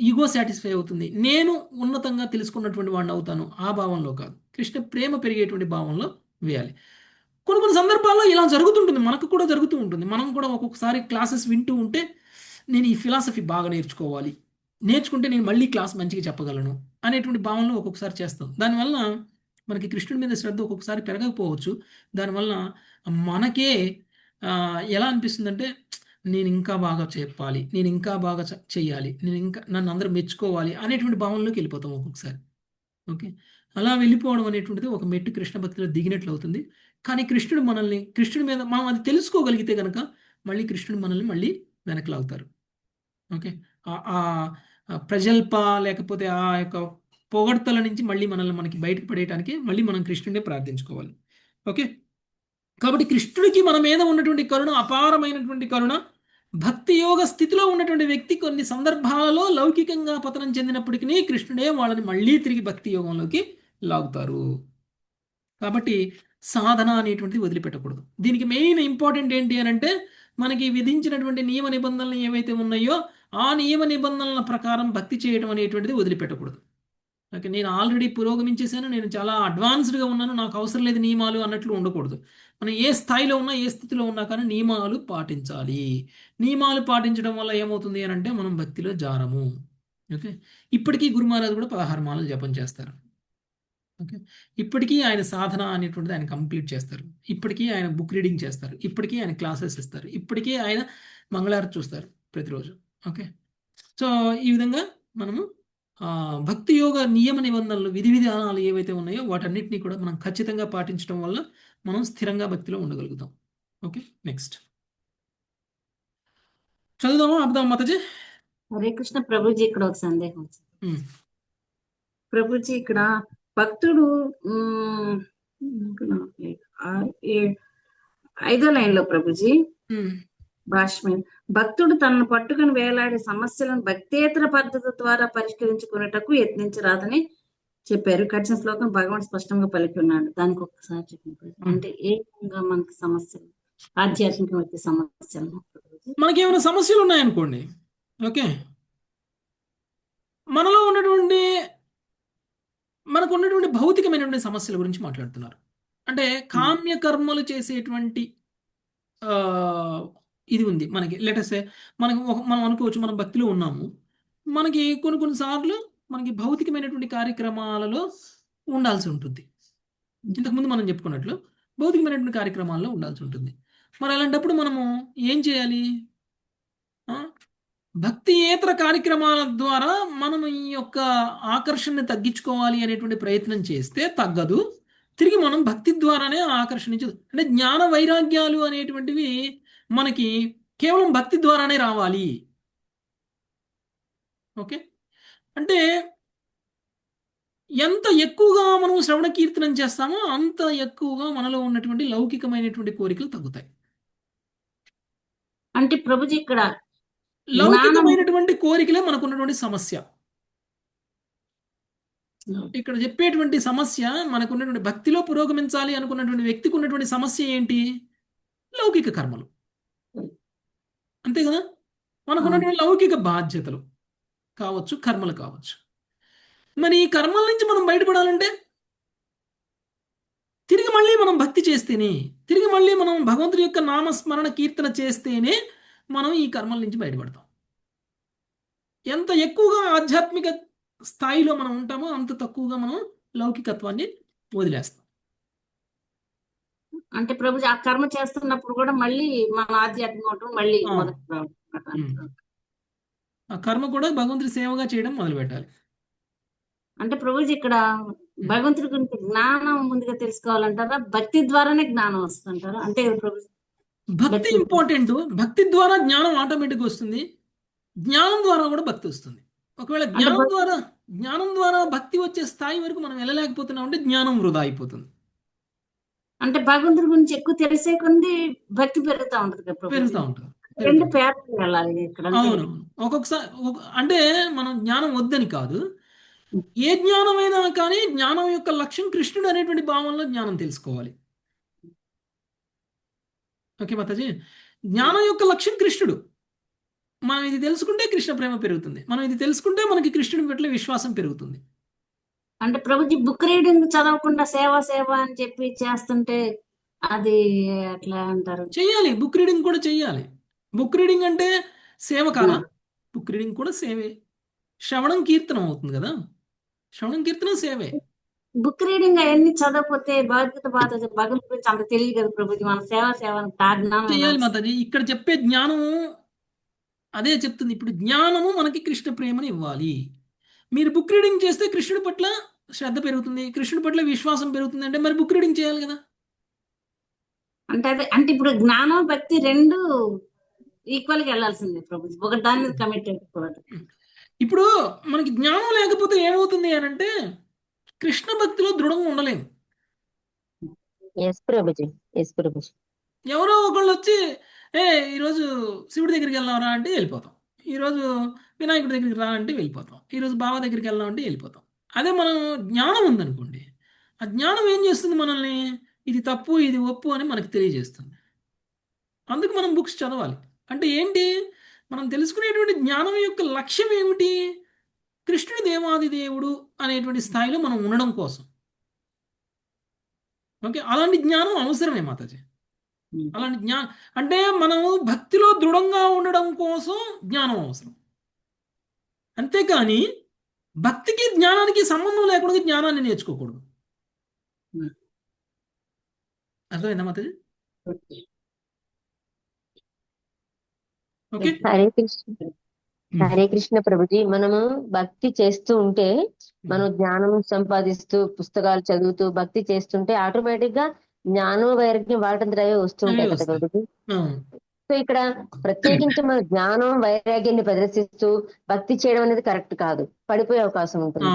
ఈగో సాటిస్ఫై అవుతుంది, నేను ఉన్నతంగా తెలుసుకున్నటువంటి వాడిని అవుతాను, ఆ భావంలో కాదు. కృష్ణ ప్రేమ పెరిగేటువంటి భావంలో వేయాలి. కొన్ని సందర్భాల్లో ఇలా జరుగుతుంటుంది, మనకు కూడా జరుగుతూ ఉంటుంది. మనం కూడా ఒక్కొక్కసారి క్లాసెస్ వింటూ ఉంటే నేను ఈ ఫిలాసఫీ బాగా నేర్చుకుంటే నేను మళ్ళీ క్లాస్ మంచిగా చెప్పగలను అనేటువంటి భావనలో ఒక్కొక్కసారి చేస్తాం. దానివల్ల మనకి కృష్ణుడి మీద శ్రద్ధ ఒక్కొక్కసారి పెరగకపోవచ్చు. దానివల్ల మనకే ఎలా అనిపిస్తుందంటే నేను ఇంకా బాగా చెప్పాలి, నేను ఇంకా బాగా చెయ్యాలి, నేను ఇంకా నన్ను అందరూ మెచ్చుకోవాలి అనేటువంటి భావనలోకి వెళ్ళిపోతాం ఒక్కొక్కసారి. ఓకే, అలా వెళ్ళిపోవడం అనేటువంటిది ఒక మెట్టు కృష్ణ భక్తిలో దిగినట్లు అవుతుంది. కానీ కృష్ణుడి మీద మనం అది తెలుసుకోగలిగితే కనుక మళ్ళీ కృష్ణుడు మనల్ని మళ్ళీ వెనక్కి లాగుతారు. ఓకే, ప్రజల్ప లేకపోతే ఆ యొక్క పొగడ్తల నుంచి మళ్ళీ మనకి బయటకు పడేయడానికి మళ్ళీ మనం కృష్ణుడినే ప్రార్థించుకోవాలి. ఓకే, కాబట్టి కృష్ణుడికి మన మీద ఉన్నటువంటి కరుణ అపారమైనటువంటి కరుణ. భక్తి యోగ స్థితిలో ఉన్నటువంటి వ్యక్తి కొన్ని సందర్భాలలో లౌకికంగా పతనం చెందినప్పటికీ కృష్ణుడే వాళ్ళని మళ్ళీ తిరిగి భక్తి యోగంలోకి లాగుతారు. కాబట్టి సాధన అనేటువంటిది వదిలిపెట్టకూడదు. దీనికి మెయిన్ ఇంపార్టెంట్ ఏంటి అని అంటే మనకి విధించినటువంటి నియమ నిబంధనలు ఏవైతే ఉన్నాయో ఆ నియమ నిబంధనల ప్రకారం భక్తి చేయడం అనేటువంటిది వదిలిపెట్టకూడదు. ఓకే, నేను ఆల్రెడీ పురోగమించేసాను, నేను చాలా అడ్వాన్స్డ్గా ఉన్నాను, నాకు అవసరం లేదు నియమాలు అన్నట్లు ఉండకూడదు. మనం ఏ స్థాయిలో ఉన్నా ఏ స్థితిలో ఉన్నా కానీ నియమాలు పాటించాలి. నియమాలు పాటించడం వల్ల ఏమవుతుంది అని అంటే మనం భక్తిలో జారము. ఓకే, ఇప్పటికీ గురు మహారాజ్ కూడా 16 మాలలు జపం చేస్తారు. ఓకే, ఇప్పటికీ ఆయన సాధన అనేటువంటిది ఆయన కంప్లీట్ చేస్తారు. ఇప్పటికీ ఆయన బుక్ రీడింగ్ చేస్తారు. ఇప్పటికీ ఆయన క్లాసెస్ ఇస్తారు. ఇప్పటికీ ఆయన మంగళారతి చూస్తారు ప్రతిరోజు. ఓకే, సో ఈ విధంగా మనము భక్తి యోగ నియమ నిబంధనలు విధి విధానాలు ఏవైతే ఉన్నాయో వాటన్నిటినీ కూడా మనం ఖచ్చితంగా పాటించడం వల్ల మనం స్థిరంగా భక్తిలో ఉండగలుగుతాం. ఓకే, నెక్స్ట్ చదువుదామా ఆపుదాం మాతాజీ? హరే కృష్ణ ప్రభుజీ, ఇక్కడ ఒక సందేహం వచ్చింది. ప్రభుజీ, ఇక్కడ భక్తుడు 5వ లైన్ లో ప్రభుజీ భాష్యం, భక్తుడు తనను పట్టుకుని వేలాడే సమస్యలను భక్తేతర పద్ధతి ద్వారా పరిష్కరించుకునేటకు యత్నించరాదని చెప్పారు. కఠిన శ్లోకం భగవాన్ స్పష్టంగా పలికి ఉన్నాడు. దానికి ఒక్కసారి చెప్పండి. అంటే ఏ విధంగా మనకి సమస్యలు, ఆధ్యాత్మిక వచ్చే సమస్యలు, మనకేమైనా సమస్యలు ఉన్నాయనుకోండి, ఓకే, మనలో ఉన్నటువంటి మనకు ఉన్నటువంటి భౌతికమైనటువంటి సమస్యల గురించి మాట్లాడుతున్నారు. అంటే కామ్య కర్మలు చేసేటువంటి ఇది ఉంది మనకి. లెటర్సే మనం అనుకోవచ్చు మనం భక్తిలో ఉన్నాము, మనకి కొన్నిసార్లు మనకి భౌతికమైనటువంటి కార్యక్రమాలలో ఉండాల్సి ఉంటుంది. ఇంతకుముందు మనం చెప్పుకున్నట్లు భౌతికమైనటువంటి కార్యక్రమాల్లో ఉండాల్సి ఉంటుంది. మరి అలాంటప్పుడు మనము ఏం చేయాలి? భక్తియేతర కార్యక్రమాల ద్వారా మనం ఈ యొక్క ఆకర్షణని తగ్గించుకోవాలి అనేటువంటి ప్రయత్నం చేస్తే తగ్గదు. తిరిగి మనం భక్తి ద్వారానే ఆకర్షించదు. అంటే జ్ఞాన వైరాగ్యాలు అనేటువంటివి మనకి కేవలం భక్తి ద్వారానే రావాలి. ఓకే, అంటే ఎంత ఎక్కువగా మనం శ్రవణ కీర్తనం చేస్తామో అంత ఎక్కువగా మనలో ఉన్నటువంటి లౌకికమైనటువంటి కోరికలు తగ్గుతాయి. అంటే ప్రభుజీ, ఇక్కడ లౌకికమైనటువంటి కోరికలే మనకున్నటువంటి సమస్య. ఇక్కడ చెప్పేటువంటి సమస్య మనకున్నటువంటి భక్తిలో పురోగమించాలి అనుకున్నటువంటి వ్యక్తికి ఉన్నటువంటి సమస్య ఏంటి? లౌకిక కర్మలు. అంతే కదా, మనకున్నటువంటి లౌకిక బాధ్యతలు కావచ్చు, కర్మలు కావచ్చు. మరి ఈ కర్మల నుంచి మనం బయటపడాలంటే తిరిగి మళ్ళీ మనం భక్తి చేస్తేనే, తిరిగి మళ్ళీ మనం భగవంతుడి యొక్క నామస్మరణ కీర్తన చేస్తేనే మనం ఈ కర్మల నుంచి బయటపడతాం. ఎంత ఎక్కువగా ఆధ్యాత్మిక స్థాయిలో మనం ఉంటామో అంత తక్కువగా మనం లౌకికత్వాన్ని వదిలేస్తాం. అంటే ప్రభుజీ, ఆ కర్మ చేస్తున్నప్పుడు కూడా మళ్ళీ మన ఆధ్యాత్మిక మళ్ళీ మొదటి ఆ కర్మ కూడా భగవంతుడి సేవగా చేయడం మొదలు పెట్టాలి. అంటే ప్రభుజీ ఇక్కడ భగవంతుడి గురించి జ్ఞానం ముందుగా తెలుసుకోవాలంటారా? భక్తి ద్వారానే జ్ఞానం వస్తుంటారా? అంతే కదా ప్రభుజీ? భక్తి భక్తి ఇంపార్టెంట్. భక్తి ద్వారా జ్ఞానం ఆటోమేటిక్గా వస్తుంది. జ్ఞానం ద్వారా కూడా భక్తి వస్తుంది. ఒకవేళ అంటే జ్ఞానం ద్వారా భక్తి వచ్చే స్థాయి వరకు మనం వెళ్ళలేకపోతున్నాం అంటే జ్ఞానం వృధా అయిపోతుంది. అంటే భగవంతుడి గురించి ఎక్కువ తెలిసే కొద్ది భక్తి పెరుగుతా ఉంటది కదా ప్రభుజీ? పెరుగుతూ ఉంటుంది. రెండు పేర్లు వెళ్ళాలి ఇక్కడ. అంతే కదా? అవునవును. ఒక్కొక్కసారి అంటే మనం జ్ఞానం వద్దని కాదు, ఏ జ్ఞానమైనా కానీ జ్ఞానం యొక్క లక్ష్యం కృష్ణుడు అనేటువంటి భావనలో జ్ఞానం తెలుసుకోవాలి. ఓకే మాతాజీ, జ్ఞానం యొక్క లక్ష్యం కృష్ణుడు. మనం ఇది తెలుసుకుంటే కృష్ణ ప్రేమ పెరుగుతుంది. మనం ఇది తెలుసుకుంటే మనకి కృష్ణుడి పట్ల విశ్వాసం పెరుగుతుంది. అంటే ప్రభుజీ బుక్ రీడింగ్ చదవకుండా సేవ సేవ అని చెప్పి చేస్తుంటే అది ఎట్లా అంటారు? చెయ్యాలి, బుక్ రీడింగ్ కూడా చెయ్యాలి. బుక్ రీడింగ్ అంటే సేవ కాదా? బుక్ రీడింగ్ కూడా సేవే. శ్రవణం కీర్తనం అవుతుంది కదా, శ్రవణం కీర్తనం సేవే. బుక్ రీడింగ్ అవన్నీ చదవకపోతే బాధ్యత భగవంతుడి గురించి అంత తెలియదు కదా ప్రభుజీ. మన సేవ సేవ జ్ఞానం చెయ్యాలి మాతాజీ. ఇక్కడ చెప్పే జ్ఞానము అదే చెప్తుంది. ఇప్పుడు జ్ఞానము మనకి కృష్ణ ప్రేమని ఇవ్వాలి. మీరు బుక్ రీడింగ్ చేస్తే కృష్ణుడి పట్ల శ్రద్ధ పెరుగుతుంది, కృష్ణుడి పట్ల విశ్వాసం పెరుగుతుంది. అంటే మరి బుక్ రీడింగ్ చేయాలి కదా. అంటే అదే అంటే ఇప్పుడు జ్ఞానం భక్తి రెండు ఈక్వల్ గా వెళ్ళాల్సిందే ప్రభుజీ. ఒక దాని మీద కమిట్ అయిపోవాలి. ఇప్పుడు మనకి జ్ఞానం లేకపోతే ఏమవుతుంది అని అంటే కృష్ణ భక్తిలో దృఢంగా ఉండలేము. Yes Prabhuji, yes Prabhuji. ఎవరో ఒకళ్ళు వచ్చి ఈరోజు శివుడి దగ్గరికి వెళ్దాంరా అంటే వెళ్ళిపోతాం, ఈరోజు వినాయకుడి దగ్గరికి రా అంటే వెళ్ళిపోతాం, ఈరోజు బాబా దగ్గరికి వెళ్దాం అంటే వెళ్ళిపోతాం. అదే మనం జ్ఞానం ఉందనుకోండి, ఆ జ్ఞానం ఏం చేస్తుంది మనల్ని, ఇది తప్పు ఇది ఒప్పు అని మనకు తెలియజేస్తుంది. అందుకు మనం బుక్స్ చదవాలి. అంటే ఏంటి, మనం తెలుసుకునేటువంటి జ్ఞానం యొక్క లక్ష్యం ఏమిటి, కృష్ణుడి దేవాది దేవుడు అనేటువంటి స్థాయిలో మనం ఉండడం కోసం. ఓకే, అలాంటి జ్ఞానం అవసరమే మాతాజీ. అలాంటి జ్ఞానం అంటే మనము భక్తిలో దృఢంగా ఉండడం కోసం జ్ఞానం అవసరం. అంతేకాని భక్తికి జ్ఞానానికి సంబంధం లేకుండా జ్ఞానాన్ని నేర్చుకోకూడదు. అర్థమైందా మాతాజీ? ఓకే, హరే కృష్ణ, హరే కృష్ణ ప్రభుజీ. మనము భక్తి చేస్తూ ఉంటే, మనం జ్ఞానం సంపాదిస్తూ పుస్తకాలు చదువుతూ భక్తి చేస్తుంటే ఆటోమేటిక్ గా జ్ఞానం వైరాగ్యం వాటంతరవే వస్తుంటాయి కదా ప్రభుజీ. సో ఇక్కడ ప్రత్యేకించి మన జ్ఞానం వైరాగ్యాన్ని ప్రదర్శిస్తూ భక్తి చేయడం అనేది కరెక్ట్ కాదు, పడిపోయే అవకాశం ఉంటుంది.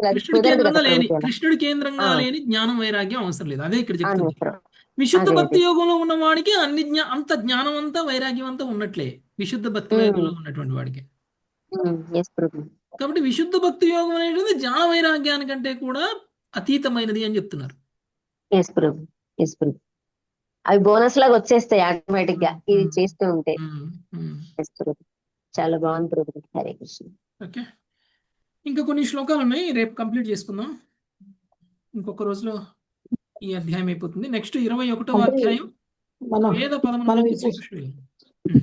అది కృష్ణుడి కుదరదు కదా కేంద్రంగా లేని ప్రభుజీ. కృష్ణుడి కేంద్రంగా లేని జ్ఞానం వైరాగ్యం అవసరం లేదు. అదే ఇక్కడ చెప్తుంది. అనవసరం. విశుద్ధ అదే భక్తి అదే. యోగంలో ఉన్న వాడికి అంత జ్ఞానం అంతా వైరాగ్యం అంతా ఉన్నట్లే, విశుద్ధ భక్తి యోగంలో ఉన్నటువంటి వాడికి. ఎస్ ప్రభు. కాబట్టి విశుద్ధ భక్తి యోగం అనేటువంటి జ్ఞాన వైరాగ్యానికంటే కూడా అతీతమైనది అని చెప్తున్నారు. ఎస్ ప్రభు, ఎస్ ప్రభు. అవి బోనస్ లాగా వచ్చేస్తాయి ఆటోమేటిక్ గా ఇది చేస్తూ ఉంటే. ఎస్ ప్రభు, చాలా బాగుంది ప్రభు. హరే కృష్ణ. ఓకే, ఇంకా కొన్ని శ్లోకాలు ఉన్నాయి, రేపు కంప్లీట్ చేసుకుందాం. ఇంకొక రోజులో ఈ అధ్యాయం అయిపోతుంది. నెక్స్ట్ 21వ అధ్యాయం వేద పదముల గురించి శ్రీకృష్ణుడు.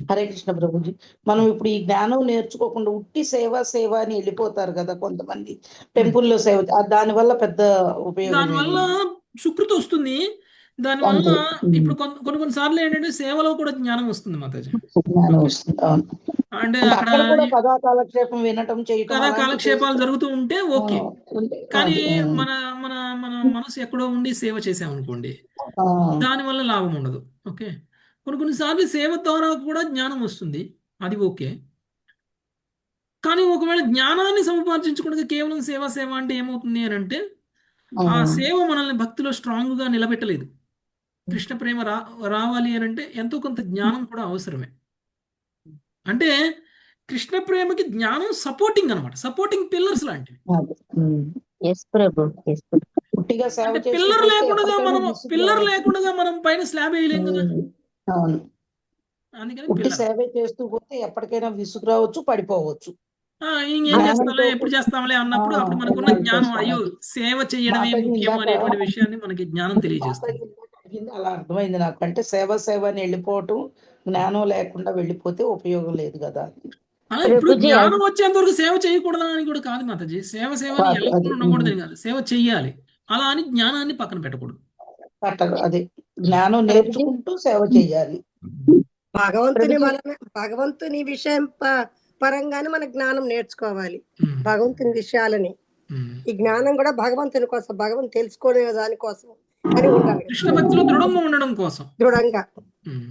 హరే కృష్ణ ప్రభుజీ. మనం ఇప్పుడు ఈ జ్ఞానం నేర్చుకోకుండా ఉట్టి సేవ అని వెళ్ళిపోతారు కదా కొంతమంది, టెంపుల్లో సేవ. దానివల్ల పెద్ద ఉపయోగం దానివల్ల సుకృతి వస్తుంది. దానివల్ల ఇప్పుడు కొన్ని సార్లు ఏంటంటే సేవలో కూడా జ్ఞానం వస్తుంది మాతాజీ. జ్ఞానం వస్తుంది. అంటే అక్కడ కూడా కథా కాలక్షేపం వినటం చేయటం కథా కాలక్షేపాలు జరుగుతూ ఉంటే ఓకే. కానీ అది, మన మన మన మనసు ఎక్కడో ఉండి సేవ చేసామనుకోండి, దానివల్ల లాభం ఉండదు. ఓకే, కొన్నిసార్లు సేవ ద్వారా కూడా జ్ఞానం వస్తుంది, అది ఓకే. కానీ ఒకవేళ జ్ఞానాన్ని సముపార్జించకుండా కేవలం సేవ అంటే ఏమవుతుంది అని అంటే ఆ సేవ మనల్ని భక్తిలో స్ట్రాంగ్ గా నిలబెట్టలేదు. కృష్ణ ప్రేమ రావాలి అని అంటే ఎంతో కొంత జ్ఞానం కూడా అవసరమే. అంటే కృష్ణ ప్రేమకి జ్ఞానం సపోర్టింగ్ అనమాట, సపోర్టింగ్ పిల్లర్స్ లాంటివి. ఎస్ ప్రభు, ఎస్ ప్రభు. అంటే పిల్లర్ లేకుండా మనం పైన స్లాబ్ వేయలేం కదా. అందుకని సేవ చేస్తూ పోతే ఎప్పటికైనా విసుగు రావచ్చు, పడిపోవచ్చు. ఇంకేం చేస్తాంలే, ఎప్పుడు చేస్తాంలే అన్నప్పుడు అప్పుడు మనకున్న జ్ఞానం, అయ్యో సేవ చేయడమే ముఖ్యం అనేటువంటి విషయాన్ని మనకి జ్ఞానం తెలియజేస్తుంది. అలా అర్థమైంది నాకు. అంటే సేవ అని వెళ్ళిపోవటం, జ్ఞానం లేకుండా వెళ్ళిపోతే ఉపయోగం లేదు కదా. ఇప్పుడు జ్ఞానం వచ్చేంత వరకు సేవ చేయకూడదు అని కూడా కాదు మాతాజీ. సేవని ఎల్లప్పుడూ ఉండకూడదని కాదు, సేవ చెయ్యాలి. అలా అని జ్ఞానాన్ని పక్కన పెట్టకూడదు. అదే జ్ఞానం నేర్చుకుంటూ సేవ చెయ్యాలి. భగవంతుని విషయం పరంగానే మన జ్ఞానం నేర్చుకోవాలి ఉమ్, భగవంతుని విషయాలని. ఉమ్. ఈ జ్ఞానం కూడా భగవంతుని కోసం, భగవంతుని తెలుసుకునే దానికోసం అని ఉండాలి కదా. కృష్ణ భక్తిలో దృఢంగా ఉండడం కోసం. దృఢంగా. ఉమ్,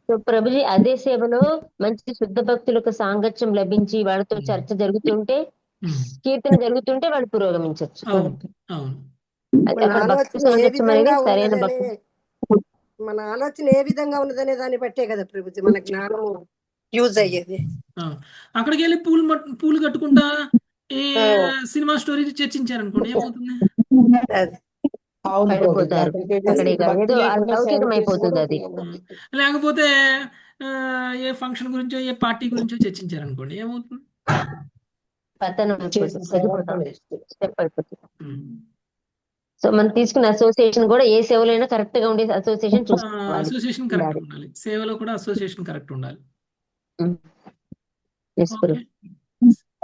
సో ప్రభుజీ అదే సేవలో మంచి శుద్ధ భక్తులకు సాంగత్యం లభించి వాళ్ళతో చర్చ జరుగుతుంటే, ఉమ్. కీర్తన జరుగుతుంటే వాళ్ళు పురోగమించవచ్చు. అవును అవును అయితే మన అక్కడ భక్తి ఆలోచన ఏ సాంగత్యం అనేది విధంగా సరైన ఉన్నదనే భక్తి. మన ఆలోచన ఏ విధంగా ఉన్నదనే దాన్ని బట్టే కదా ప్రభుజీ మన జ్ఞానం యూజ్ అయ్యేది. అవును. అక్కడికి వెళ్ళి పూలు కట్టుకుంటా ఈ ఆ, సినిమా స్టోరీ చర్చించారనుకోండి ఏమవుతుంది? అది. పడిపోతారు అక్కడికి, ఏదో లౌకికమైపోతుంది అది. ఉమ్. లేకపోతే ఆ, ఏ ఫంక్షన్ గురించో ఏ పార్టీ గురించో చర్చించారనుకోండి ఏమవుతుంది? పతనం అయిపోతుంది, తగ్గిపోతాం, స్టెప్ అయిపోతుంది. ఉమ్. సో మనం తీసుకున్న అసోసియేషన్ కూడా ఏ సేవలైనా కరెక్ట్ గా ఉండే అసోసియేషన్ చూసుకోవాలి. అసోసియేషన్ కరెక్ట్ ఉండాలి. ఉండాలి, సేవలో కూడా అసోసియేషన్ కరెక్ట్ ఉండాలి. Yes, okay. Guru.